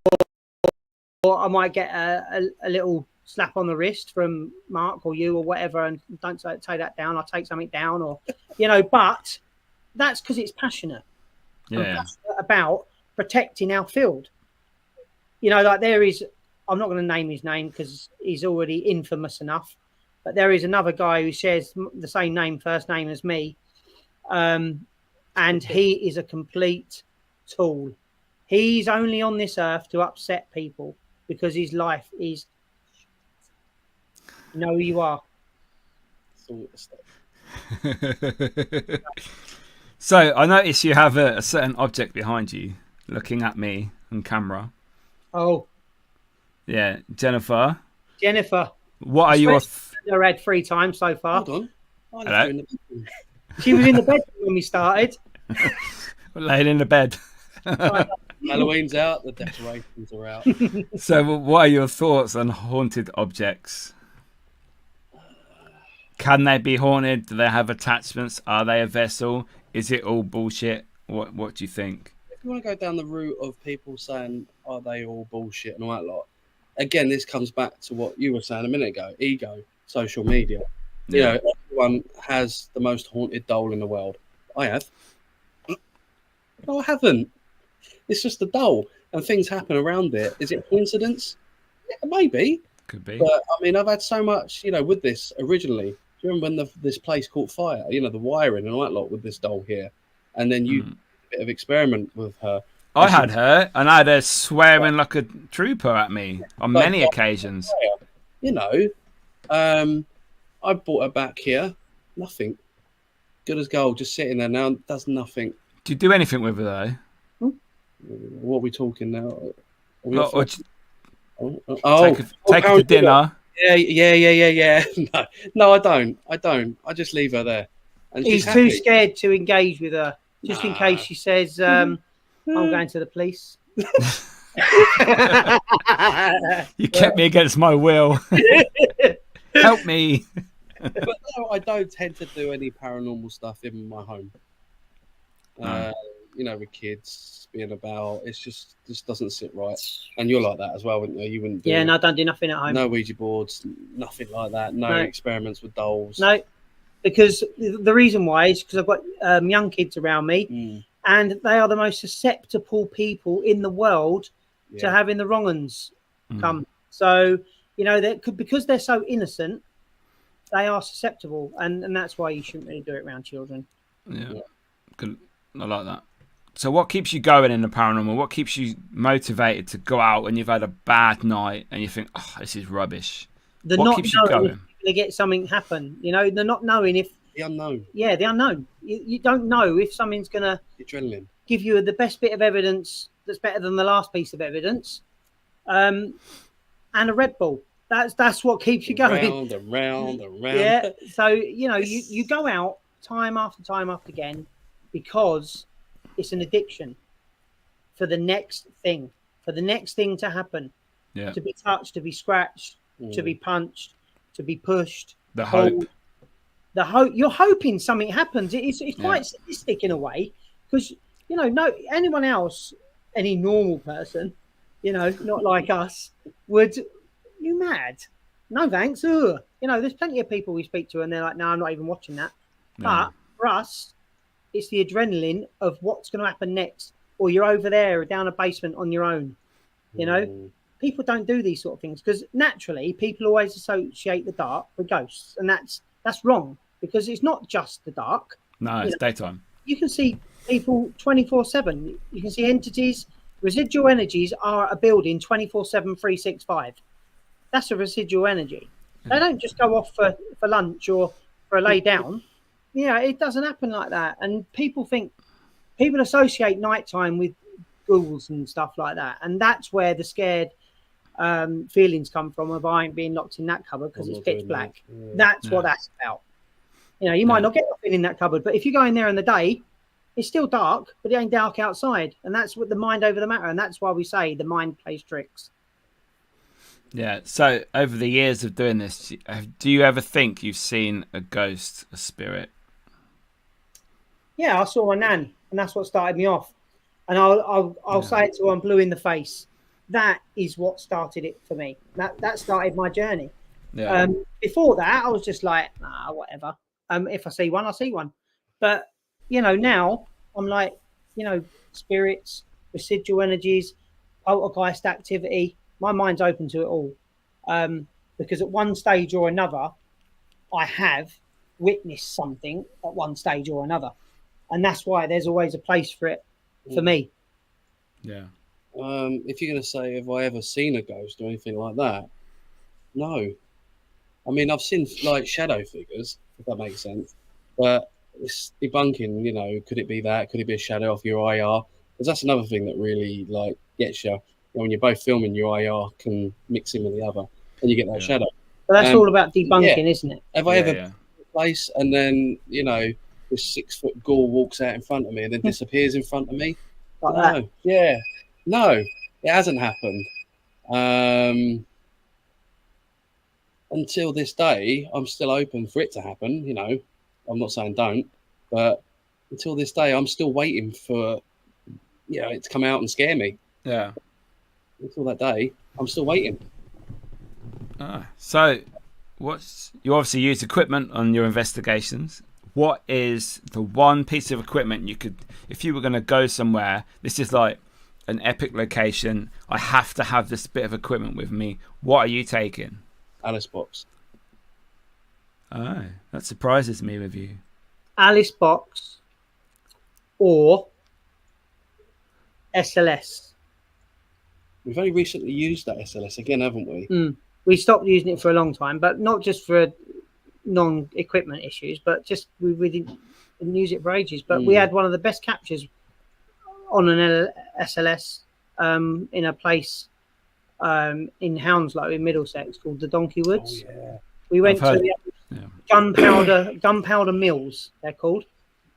I might get a little slap on the wrist from Mark or you or whatever, and don't take that down. I'll take something down, or but that's because it's passionate. I'm passionate about protecting our field. Like there is, I'm not going to name his name because he's already infamous enough, but there is another guy who shares the same first name as me, and he is a complete tool. He's only on this earth to upset people because his life is. You know who you are. So I notice you have a certain object behind you, looking at me on camera. Oh. Yeah, Jennifer. What are your... I read 3 times so far. Hold on. Hello? She was in the bedroom when we started. Laying in the bed. Halloween's out, the decorations are out. So what are your thoughts on haunted objects? Can they be haunted? Do they have attachments? Are they a vessel? Is it all bullshit? What do you think? If you want to go down the route of people saying, are they all bullshit and all that lot, again, this comes back to what you were saying a minute ago: ego, social media. Everyone has the most haunted doll in the world. I have. No, I haven't. It's just a doll, and things happen around it. Is it coincidence? Yeah, maybe. Could be. But I mean, I've had so much, with this originally. Do you remember when this place caught fire? The wiring and all that lot with this doll here, and then you did a bit of experiment with her. I had her, and I had her swearing like a trooper at me on many occasions. I brought her back here. Nothing. Good as gold, just sitting there now. Does nothing. Do you do anything with her though? What are we talking now? Take her to dinner. Yeah. No, I don't. I just leave her there. And he's too scared to engage with her, just in case she says, "I'm going to the police." You kept me against my will. Help me. But no, I don't tend to do any paranormal stuff in my home. With kids being about, just doesn't sit right. And you're like that as well, wouldn't you? You wouldn't do. Yeah, no, I don't do nothing at home. No Ouija boards, nothing like that. No experiments with dolls. No. because the reason why is because I've got young kids around me, and they are the most susceptible people in the world to having the wrong uns come. So, you know, because they're so innocent, they are susceptible, and that's why you shouldn't really do it around children. Yeah. Good. I like that. So what keeps you going in the paranormal? What keeps you motivated to go out when you've had a bad night and you think, oh, this is rubbish? What keeps you going? To get something happen, you know, they're not knowing if the unknown. Yeah, the unknown. You don't know if something's gonna adrenaline give you the best bit of evidence that's better than the last piece of evidence, and a Red Bull. That's what keeps you going. Round and round and round. Yeah. So you know, you go out time after time after again because it's an addiction for the next thing to happen. Yeah. To be touched, to be scratched, to be punched, to be pushed. The hope. You're hoping something happens. It's quite sadistic in a way because, you know, anyone else, any normal person, you know, not like us, would, you mad? No thanks. Ugh. You know, there's plenty of people we speak to and they're like, no, I'm not even watching that. Yeah. But for us, it's the adrenaline of what's going to happen next, or you're over there down a basement on your own. You know, people don't do these sort of things because naturally people always associate the dark with ghosts, and that's wrong because it's not just the dark. No, it's daytime. You can see people 24/7. You can see entities. Residual energies are a building 24/7, 365. That's a residual energy. They don't just go off for lunch or for a lay down. You know, it doesn't happen like that. And people associate nighttime with ghouls and stuff like that. And that's where the scared feelings come from of I ain't being locked in that cupboard because it's pitch black. That's what that's about. You know, you might not get nothing in that cupboard, but if you go in there in the day, it's still dark, but it ain't dark outside. And that's what the mind over the matter. And that's why we say the mind plays tricks. Yeah. So over the years of doing this, do you ever think you've seen a ghost, a spirit? Yeah, I saw my nan, and that's what started me off. And I'll say it to her, I'm blue in the face. That is what started it for me. That started my journey. Yeah. Before that, I was just like, whatever. If I see one, I see one. But, you know, now I'm like, you know, spirits, residual energies, poltergeist activity. My mind's open to it all. Because at one stage or another, I have witnessed something at one stage or another. And that's why there's always a place for it for me. Yeah. If you're going to say, have I ever seen a ghost or anything like that? No. I mean, I've seen like shadow figures, if that makes sense. But it's debunking, you know, could it be that? Could it be a shadow off your IR? Because that's another thing that really like gets you. You know, when you're both filming, your IR can mix in with the other and you get that shadow. But that's all about debunking, isn't it? Have I ever been to a place and then, you know, this 6-foot ghoul walks out in front of me and then disappears in front of me? Like no. that? Yeah. No, it hasn't happened. Until this day, I'm still open for it to happen. You know, I'm not saying don't, but until this day, I'm still waiting for, you know, it to come out and scare me. Yeah. Until that day, I'm still waiting. So, you obviously use equipment on your investigations. What is the one piece of equipment you could, if you were going to go somewhere, this is like an epic location, I have to have this bit of equipment with me. What are you taking? Alice box. Oh, that surprises me with you. Alice box or SLS. We've only recently used that SLS again, haven't we? We stopped using it for a long time, but not just for non-equipment issues, but just we didn't use it for ages. But we had one of the best captures on an SLS in a place in Hounslow in Middlesex called the Donkey Woods. Oh, yeah. We went to the gunpowder mills, they're called.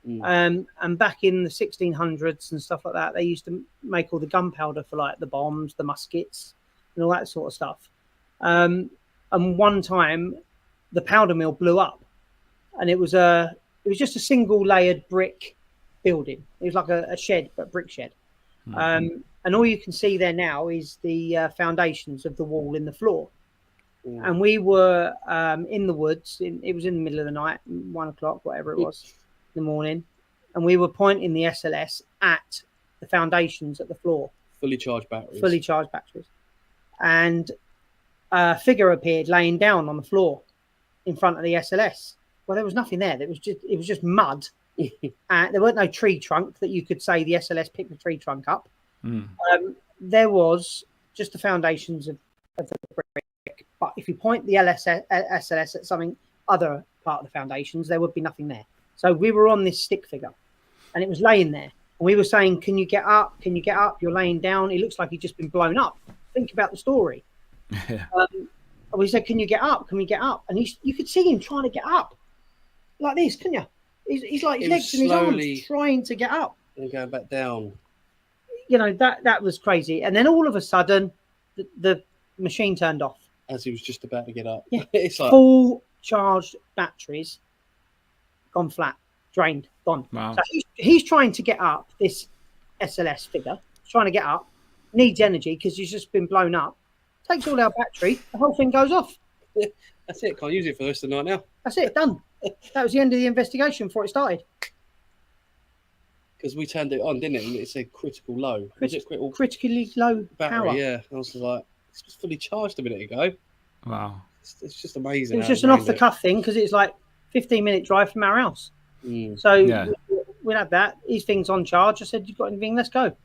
And back in the 1600s and stuff like that, they used to make all the gunpowder for like the bombs, the muskets, and all that sort of stuff. And one time, the powder mill blew up, and it was just a single layered brick building. It was like a shed, but brick shed. And all you can see there now is the foundations of the wall in the floor. and we were in the woods. It was in the middle of the night, 1 o'clock, whatever it was, in the morning, and we were pointing the SLS at the foundations at the floor. Fully charged batteries. And a figure appeared laying down on the floor in front of the SLS. Well, there was nothing there. It was just mud. There weren't no tree trunk that you could say the SLS picked the tree trunk up. There was just the foundations of the brick. But if you point the SLS at something other part of the foundations, there would be nothing there. So we were on this stick figure, and it was laying there. And we were saying, "Can you get up? Can you get up? You're laying down. It looks like you've just been blown up. Think about the story." Yeah. We said, "Can you get up? Can we get up?" And you could see him trying to get up, like this, couldn't you? He's like his legs and his arms trying to get up and going back down. You know, that was crazy. And then all of a sudden, the machine turned off as he was just about to get up. Yeah. It's like full charged batteries, gone flat, drained, gone. Wow. So he's trying to get up. This SLS figure trying to get up, needs energy because he's just been blown up. Takes all our battery, the whole thing goes off. Yeah, that's it. Can't use it for the rest of the night now. That's it, done. That was the end of the investigation before it started. Because we turned it on, didn't it? And it said critical low. Critically low battery, power. Yeah. I was like, this was fully charged a minute ago. Wow. It's just amazing. It was just an off-the-cuff thing because it's like 15-minute drive from our house. So we had that. His thing's on charge. I said, "You've got anything? Let's go."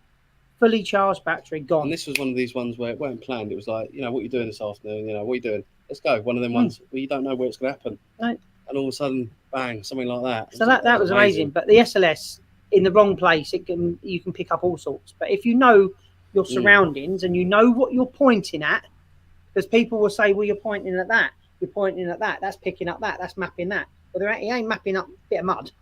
Fully charged battery, gone. And this was one of these ones where it weren't planned. It was like, what are you doing this afternoon? What are you doing? Let's go. One of them ones where you don't know where it's going to happen. No. And all of a sudden, bang, something like that. So that was amazing. But the SLS, in the wrong place, you can pick up all sorts. But if you know your surroundings and you know what you're pointing at, because people will say, "Well, you're pointing at that. You're pointing at that. That's picking up that. That's mapping that." Well, he ain't mapping up a bit of mud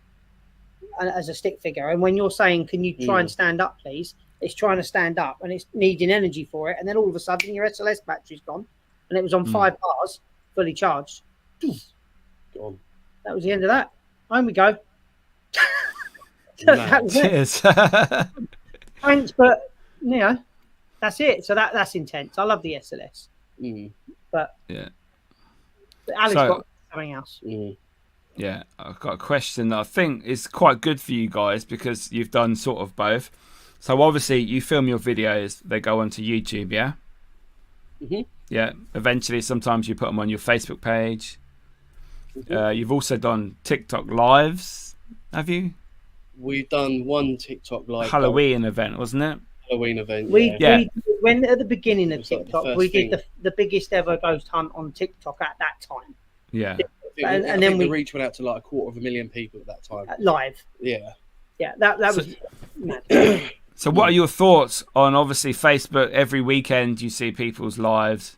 as a stick figure. And when you're saying, "Can you try and stand up, please?" It's trying to stand up and it's needing energy for it. And then all of a sudden, your SLS battery's gone, and it was on 5 bars, fully charged. Gone. That was the end of that. Home we go. That was Cheers. Thanks, but that's it. So that's intense. I love the SLS. But Alice got something else. Yeah, I've got a question that I think is quite good for you guys because you've done sort of both. So obviously you film your videos, they go onto YouTube, yeah? Yeah, eventually sometimes you put them on your Facebook page. You've also done TikTok lives, have you? We've done one TikTok live. Halloween event, wasn't it? Halloween event, we when at the beginning of TikTok, like we did the biggest ever ghost hunt on TikTok at that time. Yeah. And then the reach went out to like 250,000 people at that time. Live. Yeah. Yeah, that was mad. So what are your thoughts on, obviously, Facebook? Every weekend you see people's lives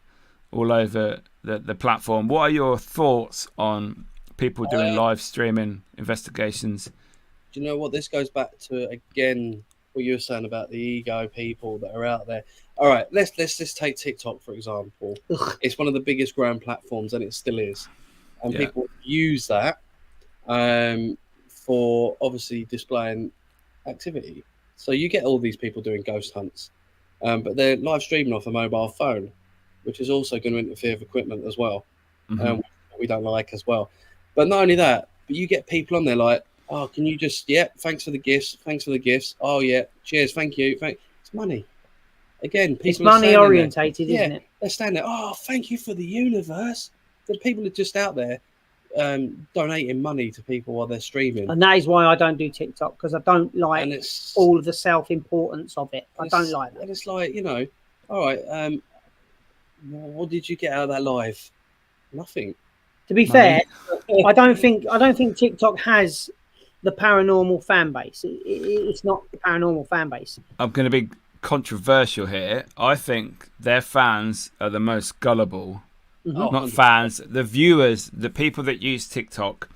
all over the platform. What are your thoughts on people doing live streaming investigations? Do you know what? This goes back to, again, what you were saying about the ego people that are out there. All right, let's just take TikTok, for example. It's one of the biggest growing platforms, and it still is. And people use that for, obviously, displaying activity. So you get all these people doing ghost hunts, but they're live streaming off a mobile phone, which is also going to interfere with equipment as well. We don't like as well. But not only that, but you get people on there like, "Oh, can you just, thanks for the gifts. Thanks for the gifts. Oh, yeah, cheers, thank you." It's money. Again, people it's money orientated, isn't it? They're standing there, "Oh, thank you for the universe." The people are just out there donating money to people while they're streaming. And that is why I don't do TikTok, because I don't like all of the self-importance of it. I don't like that. And it's like, all right, what did you get out of that live? Nothing. To be fair, I don't think TikTok has the paranormal fan base. It's not the paranormal fan base. I'm going to be controversial here. I think their fans are the most gullible. Not fans, the viewers, the people that use TikTok,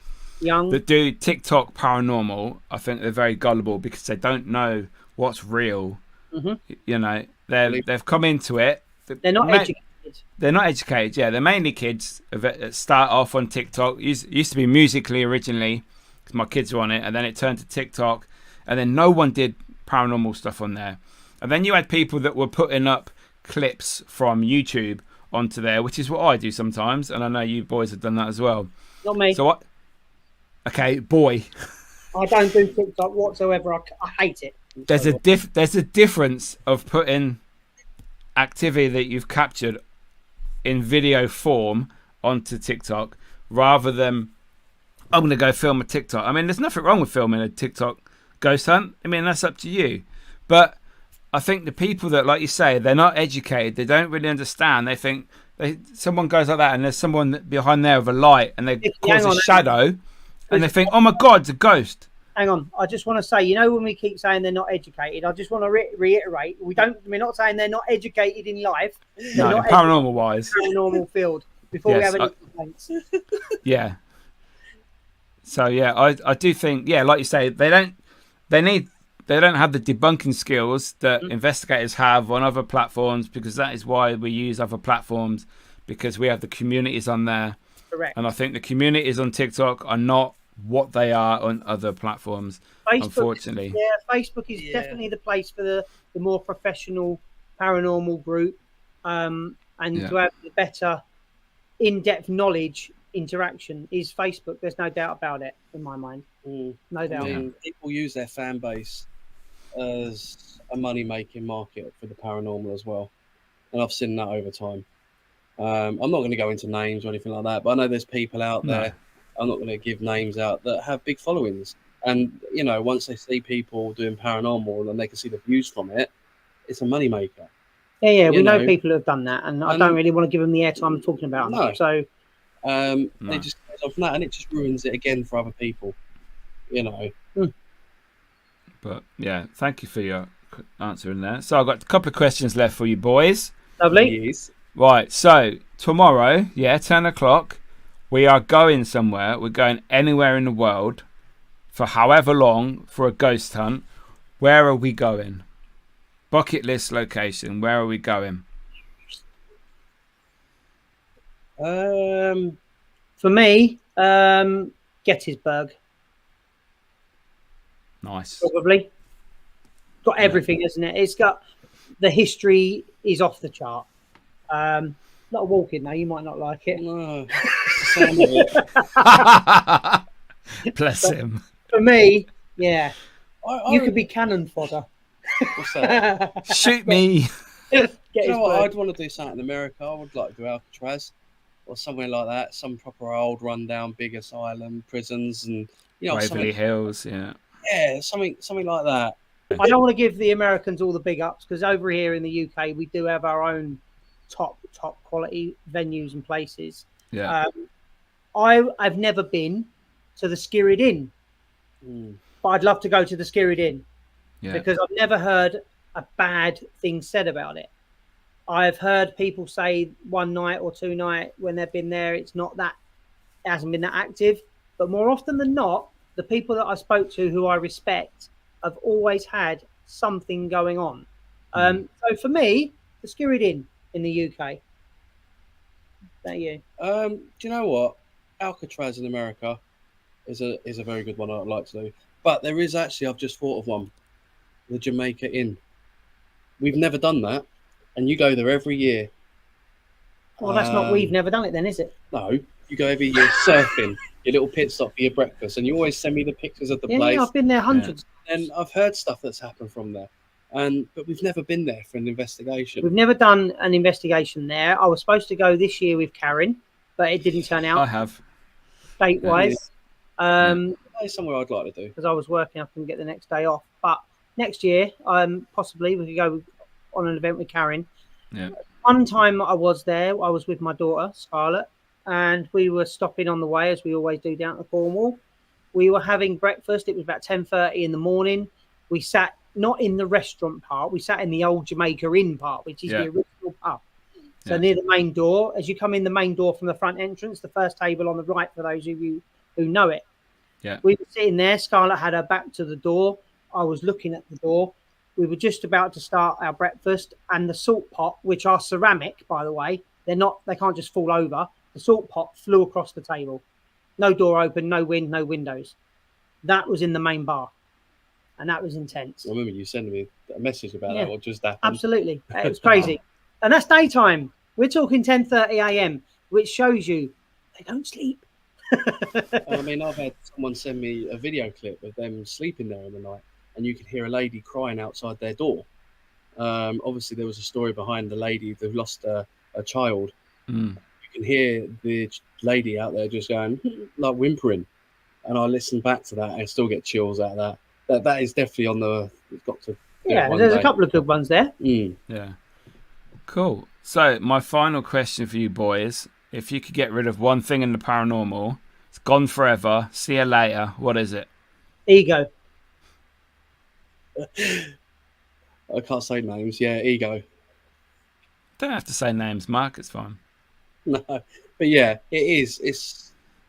that do TikTok paranormal, I think they're very gullible because they don't know what's real. They've come into it. They're not educated. They're not educated, They're mainly kids that start off on TikTok. Used to be Musically originally, because my kids were on it, and then it turned to TikTok, and then no one did paranormal stuff on there. And then you had people that were putting up clips from YouTube onto there, which is what I do sometimes, and I know you boys have done that as well. Not me. So what? Okay, boy. I don't do TikTok whatsoever. I hate it. There's a difference of putting activity that you've captured in video form onto TikTok rather than I'm going to go film a TikTok. I mean, there's nothing wrong with filming a TikTok ghost hunt. I mean, that's up to you. But I think the people that, like you say, they're not educated, they don't really understand. They think someone goes like that and there's someone behind there with a light and they cause a shadow and they think, oh my God, it's a ghost. Hang on, I just want to say, when we keep saying they're not educated, I just want to reiterate, we're not saying they're not educated in life. No, not paranormal wise. Paranormal field. Before we have any complaints. Yeah. So yeah, I do think, yeah, like you say, they don't have the debunking skills that investigators have on other platforms, because that is why we use other platforms, because we have the communities on there. Correct. And I think the communities on TikTok are not what they are on other platforms, unfortunately. Yeah, Facebook is definitely the place for the more professional paranormal group, and to have the better in-depth knowledge interaction is Facebook. There's no doubt about it in my mind. No doubt. I mean, people use their fan base as a money-making market for the paranormal as well, and I've seen that over time. I'm not going to go into names or anything like that, but I know there's people out there. I'm not going to give names out that have big followings, and once they see people doing paranormal and they can see the views from it, it's a money maker. Yeah, we know people who have done that, and I don't really want to give them the airtime I'm talking about. No. So they just goes off from that, and it just ruins it again for other people. But yeah, thank you for your answer in there. So I've got a couple of questions left for you boys. Lovely. Yes. Right, so tomorrow, 10 o'clock, we are going somewhere. We're going anywhere in the world for however long for a ghost hunt. Where are we going? Bucket list location. Where are we going? For me, Gettysburg. Nice. Probably. Got everything, isn't it? It's got the history is off the chart. Not a walk-in though. You might not like it. No. Bless him. For me, yeah. You could be cannon fodder. What's that? Shoot me. You know what? I'd want to do something in America. I would like to do Alcatraz or somewhere like that. Some proper old, rundown, big asylum, prisons, and Waverly Hills. Yeah, something like that. I don't want to give the Americans all the big ups, because over here in the UK we do have our own top quality venues and places. Yeah. I've never been to the Skirrid Inn, but I'd love to go to the Skirrid Inn because I've never heard a bad thing said about it. I've heard people say one night or two night when they've been there, it hasn't been that active, but more often than not, the people that I spoke to who I respect have always had something going on. So for me, the Skirrid Inn in the UK. Is that you? Do you know what? Alcatraz in America is a very good one I'd like to do. But there is actually, I've just thought of one, the Jamaica Inn. We've never done that, and you go there every year. Well, that's not we've never done it then, is it? No, you go every year surfing, your little pit stop for your breakfast, and you always send me the pictures of the place. Yeah, I've been there hundreds. And I've heard stuff that's happened from there. But we've never been there for an investigation. We've never done an investigation there. I was supposed to go this year with Karen, but it didn't turn out. I have. Date-wise. It's somewhere I'd like to do. Because I was working, I couldn't get the next day off. But next year, possibly, we could go on an event with Karen. Yeah. One time I was there, I was with my daughter, Scarlett, and we were stopping on the way, as we always do down at Cornwall. We were having breakfast. It was about 10:30 in the morning. We sat not in the restaurant part. We sat in the old Jamaica Inn part, which is the original pub. So near the main door, as you come in the main door from the front entrance, the first table on the right for those of you who know it. Yeah. We were sitting there. Scarlett had her back to the door. I was looking at the door. We were just about to start our breakfast, and the salt pot, which are ceramic, by the way, they can't just fall over. The salt pot flew across the table. No door open, no wind, no windows. That was in the main bar. And that was intense. I remember you sending me a message about that, what just happened. Absolutely. It was crazy. And that's daytime. We're talking 10:30 a.m., which shows you they don't sleep. I mean, I've had someone send me a video clip of them sleeping there in the night, and you can hear a lady crying outside their door. Obviously, there was a story behind the lady who lost a child. Mm. You can hear the lady out there just going, like whimpering. And I listen back to that and still get chills out of that. That is definitely on the. It's got to. Yeah, there's a couple of good ones there. Mm. Yeah. Cool. So, my final question for you boys. If you could get rid of one thing in the paranormal, it's gone forever, see you later, what is it? Ego. I can't say names. Yeah, ego. Don't have to say names, Mark, it's fine. No, but yeah, it is. It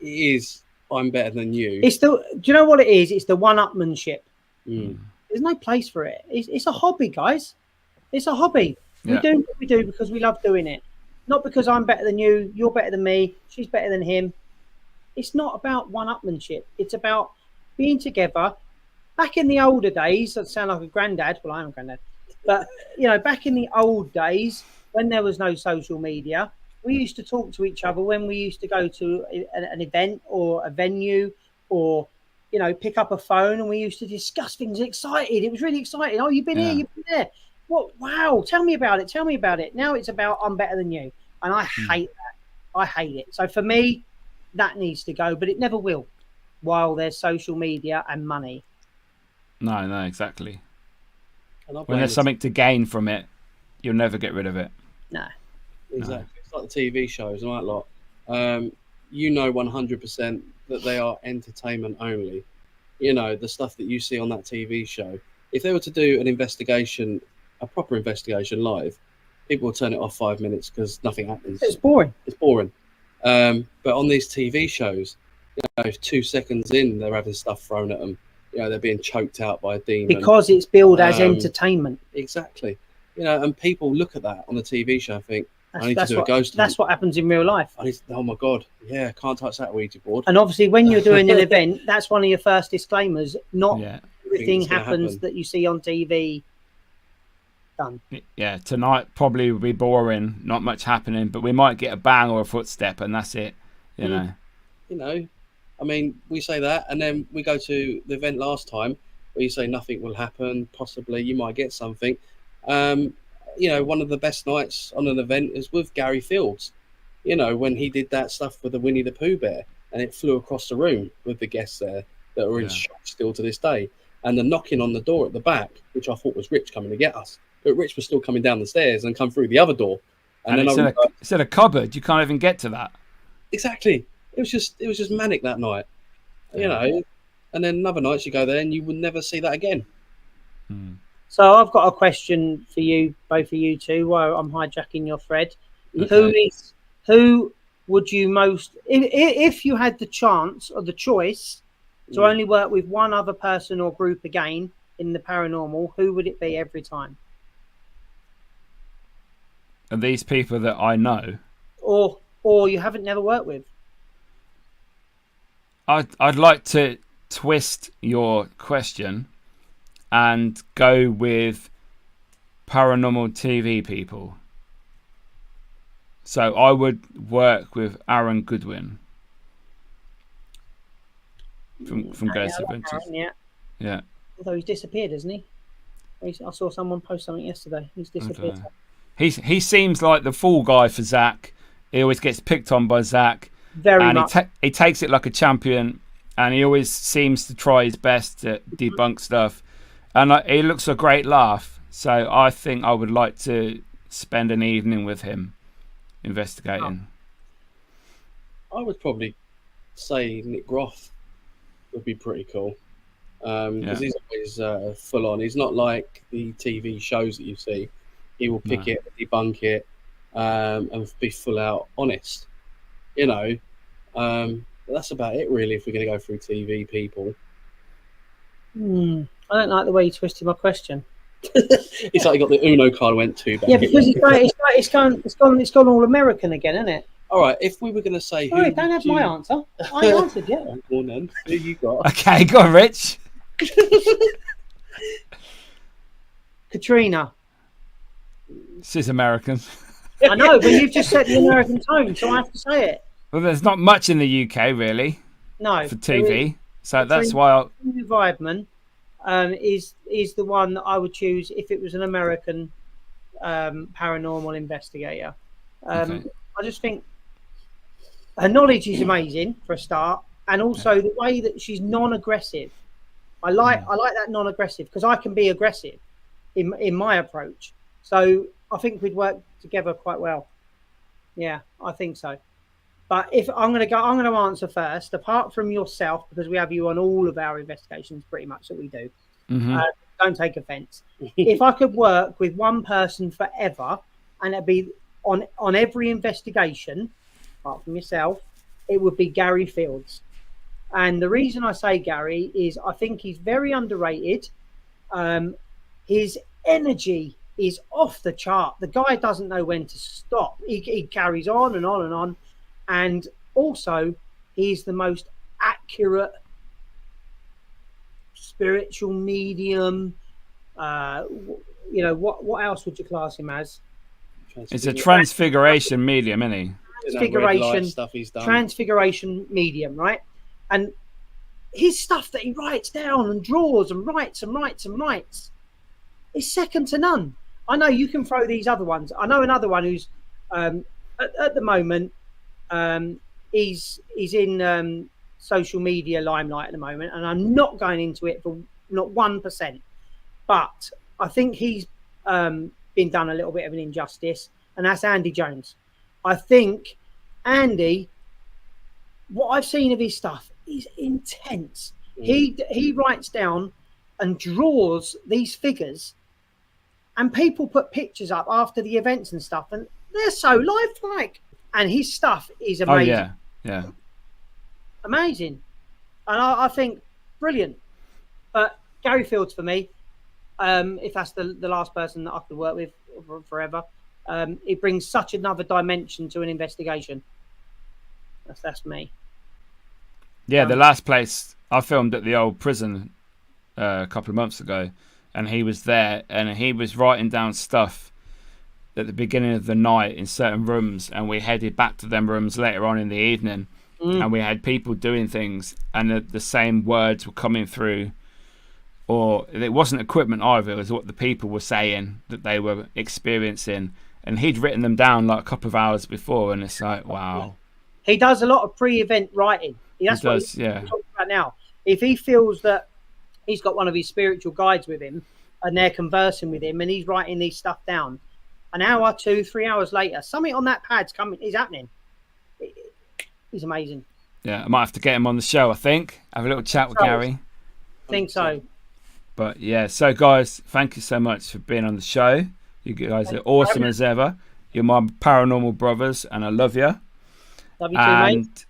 is. I'm better than you. It's the. Do you know what it is? It's the one-upmanship. Mm. There's no place for it. It's a hobby, guys. It's a hobby. We Yeah. do what we do because we love doing it. Not because I'm better than you, you're better than me, she's better than him. It's not about one-upmanship. It's about being together. Back in the older days, I'd sound like a granddad. Well, I am a granddad. But, you know, back in the old days, when there was no social media, we used to talk to each other when we used to go to an event or a venue or, you know, pick up a phone, and we used to discuss things excited. It was really exciting. Oh, you've been here, you've been there. What? Wow, tell me about it. Tell me about it. Now it's about I'm better than you. And I hate that. I hate it. So for me, that needs to go, but it never will while there's social media and money. No, exactly. And I When blame there's the- something to gain from it, you'll never get rid of it. No. Exactly. It's like the TV shows and all that lot. You know 100% that they are entertainment only. You know, the stuff that you see on that TV show. If they were to do an investigation, a proper investigation live, people will turn it off 5 minutes because nothing happens. It's boring. It's boring. But on these TV shows, you know, 2 seconds in, they're having stuff thrown at them. You know, they're being choked out by a demon. Because it's billed as entertainment. Exactly. You know, and people look at that on the TV show and think, I need to do a ghost hunt. That's what happens in real life. Oh my God. Yeah, can't touch that Ouija board. And obviously, when you're doing an event, that's one of your first disclaimers. Not everything It's gonna happens happen. that you see on TV. Done. Yeah, tonight probably will be boring, not much happening, but we might get a bang or a footstep, and that's it. You know. You know, I mean, we say that, and then we go to the event last time where you say nothing will happen, possibly you might get something. You know, one of the best nights on an event is with Gary Fields. You know, when he did that stuff with the Winnie the Pooh bear, and it flew across the room with the guests there that are in shock still to this day. And the knocking on the door at the back, which I thought was Rich coming to get us, but Rich was still coming down the stairs and come through the other door. And it's in a cupboard. You can't even get to that. Exactly. It was just manic that night. You know, and then another night you go there and you would never see that again. So I've got a question for you, both of you two, while I'm hijacking your thread. Okay. Who would you most, if you had the chance or the choice to only work with one other person or group again in the paranormal, who would it be every time? And these people that I know, or you haven't never worked with? I'd like to twist your question and go with paranormal TV people. So I would work with Aaron Goodwin from Ghost Adventures. Yeah. Although he's disappeared, hasn't he? I saw someone post something yesterday. He's disappeared. He seems like the fall guy for Zach. He always gets picked on by Zach. Very much. He takes it like a champion, and he always seems to try his best to debunk stuff. And he looks a great laugh. So I think I would like to spend an evening with him investigating. I would probably say Nick Groff would be pretty cool. Because he's always full on. He's not like the TV shows that you see. He will pick it, debunk it, and be full out honest. You know, but that's about it really. If we're going to go through TV people, I don't like the way you twisted my question. it's like you got the Uno card went too back. Yeah, because it's gone all American again, isn't it? All right, if we were going to say, Sorry, don't have my answer. I answered, yeah. Go on then. Who you got? Okay, go on, Rich. Katrina. She's American. I know, but you've just set the American tone, so I have to say it. Well, there's not much in the UK really No, for TV, so that's why. Weidman is the one that I would choose if it was an American paranormal investigator. Okay. I just think her knowledge is amazing for a start, and also the way that she's non-aggressive. I like that non-aggressive, because I can be aggressive in my approach. So I think we'd work together quite well. Yeah, I think so. But if I'm going to answer first. Apart from yourself, because we have you on all of our investigations, pretty much that we do. Mm-hmm. Don't take offence. If I could work with one person forever, and it'd be on every investigation, apart from yourself, it would be Gary Fields. And the reason I say Gary is I think he's very underrated. His energy is off the chart. The guy doesn't know when to stop. He carries on and on and on. And also, he's the most accurate spiritual medium. What else would you class him as? It's a transfiguration medium, isn't he? Transfiguration stuff he's done. Transfiguration medium, right? And his stuff that he writes down and draws and writes is second to none. I know you can throw these other ones. I know another one who's at the moment he's in social media limelight at the moment, and I'm not going into it for not 1%, but I think he's been done a little bit of an injustice, and that's Andy Jones. I think Andy, what I've seen of his stuff is intense. He writes down and draws these figures, and people put pictures up after the events and stuff, and they're so lifelike. And his stuff is amazing. Oh yeah, amazing. And I think brilliant. But Gary Fields for me, if that's the last person that I could work with forever, it brings such another dimension to an investigation. That's me. Yeah, the last place I filmed at the old prison a couple of months ago, and he was there, and he was writing down stuff at the beginning of the night in certain rooms, and we headed back to them rooms later on in the evening, and we had people doing things, and the same words were coming through, or it wasn't equipment either, it was what the people were saying that they were experiencing, and he'd written them down like a couple of hours before, and it's like, wow. He does a lot of pre-event writing. That's what he's talking about now. If he feels that he's got one of his spiritual guides with him, and they're conversing with him, and he's writing these stuff down, an hour, 2-3 hours later, something on that pad's happening. He's amazing. Yeah, I might have to get him on the show, I think. Have a little chat with Gary. I think so. But yeah, so guys, thank you so much for being on the show. You guys are awesome as ever. You're my paranormal brothers, and I love you. Love you too, mate.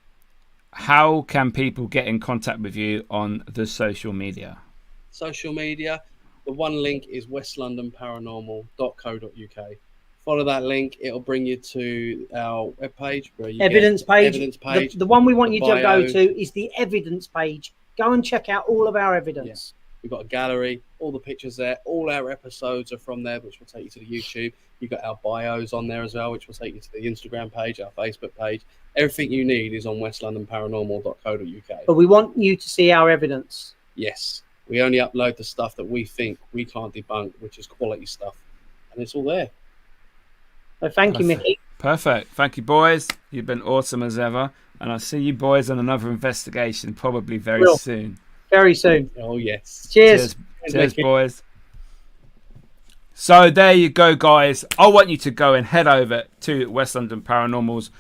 How can people get in contact with you on the social media? Social media, the one link is westlondonparanormal.co.uk. Follow that link. It'll bring you to our webpage. Evidence page. The one we want you to go to is the evidence page. Go and check out all of our evidence. Yeah. We've got a gallery, all the pictures there. All our episodes are from there, which will take you to the YouTube. You've got our bios on there as well, which will take you to the Instagram page, our Facebook page. Everything you need is on westlondonparanormal.co.uk. But we want you to see our evidence. Yes. We only upload the stuff that we think we can't debunk, which is quality stuff. And it's all there. So thank you, Mickey. Perfect. Thank you, boys. You've been awesome as ever. And I'll see you boys on another investigation probably very soon. Very soon. Oh, yes. Cheers. Cheers, boys. So there you go, guys. I want you to go and head over to West London Paranormal's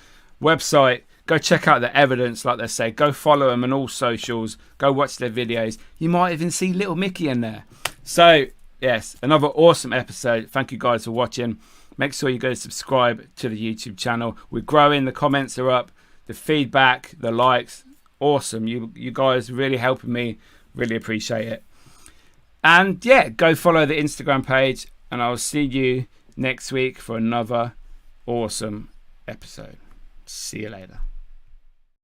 website. Go check out the evidence, like they say. Go follow them on all socials. Go watch their videos. You might even see little Mickey in there. So, yes, another awesome episode. Thank you guys for watching. Make sure you go subscribe to the YouTube channel. We're growing. The comments are up. The feedback, the likes, awesome. You guys really helping me. Really appreciate it. And yeah, go follow the Instagram page. And I'll see you next week for another awesome episode. See you later.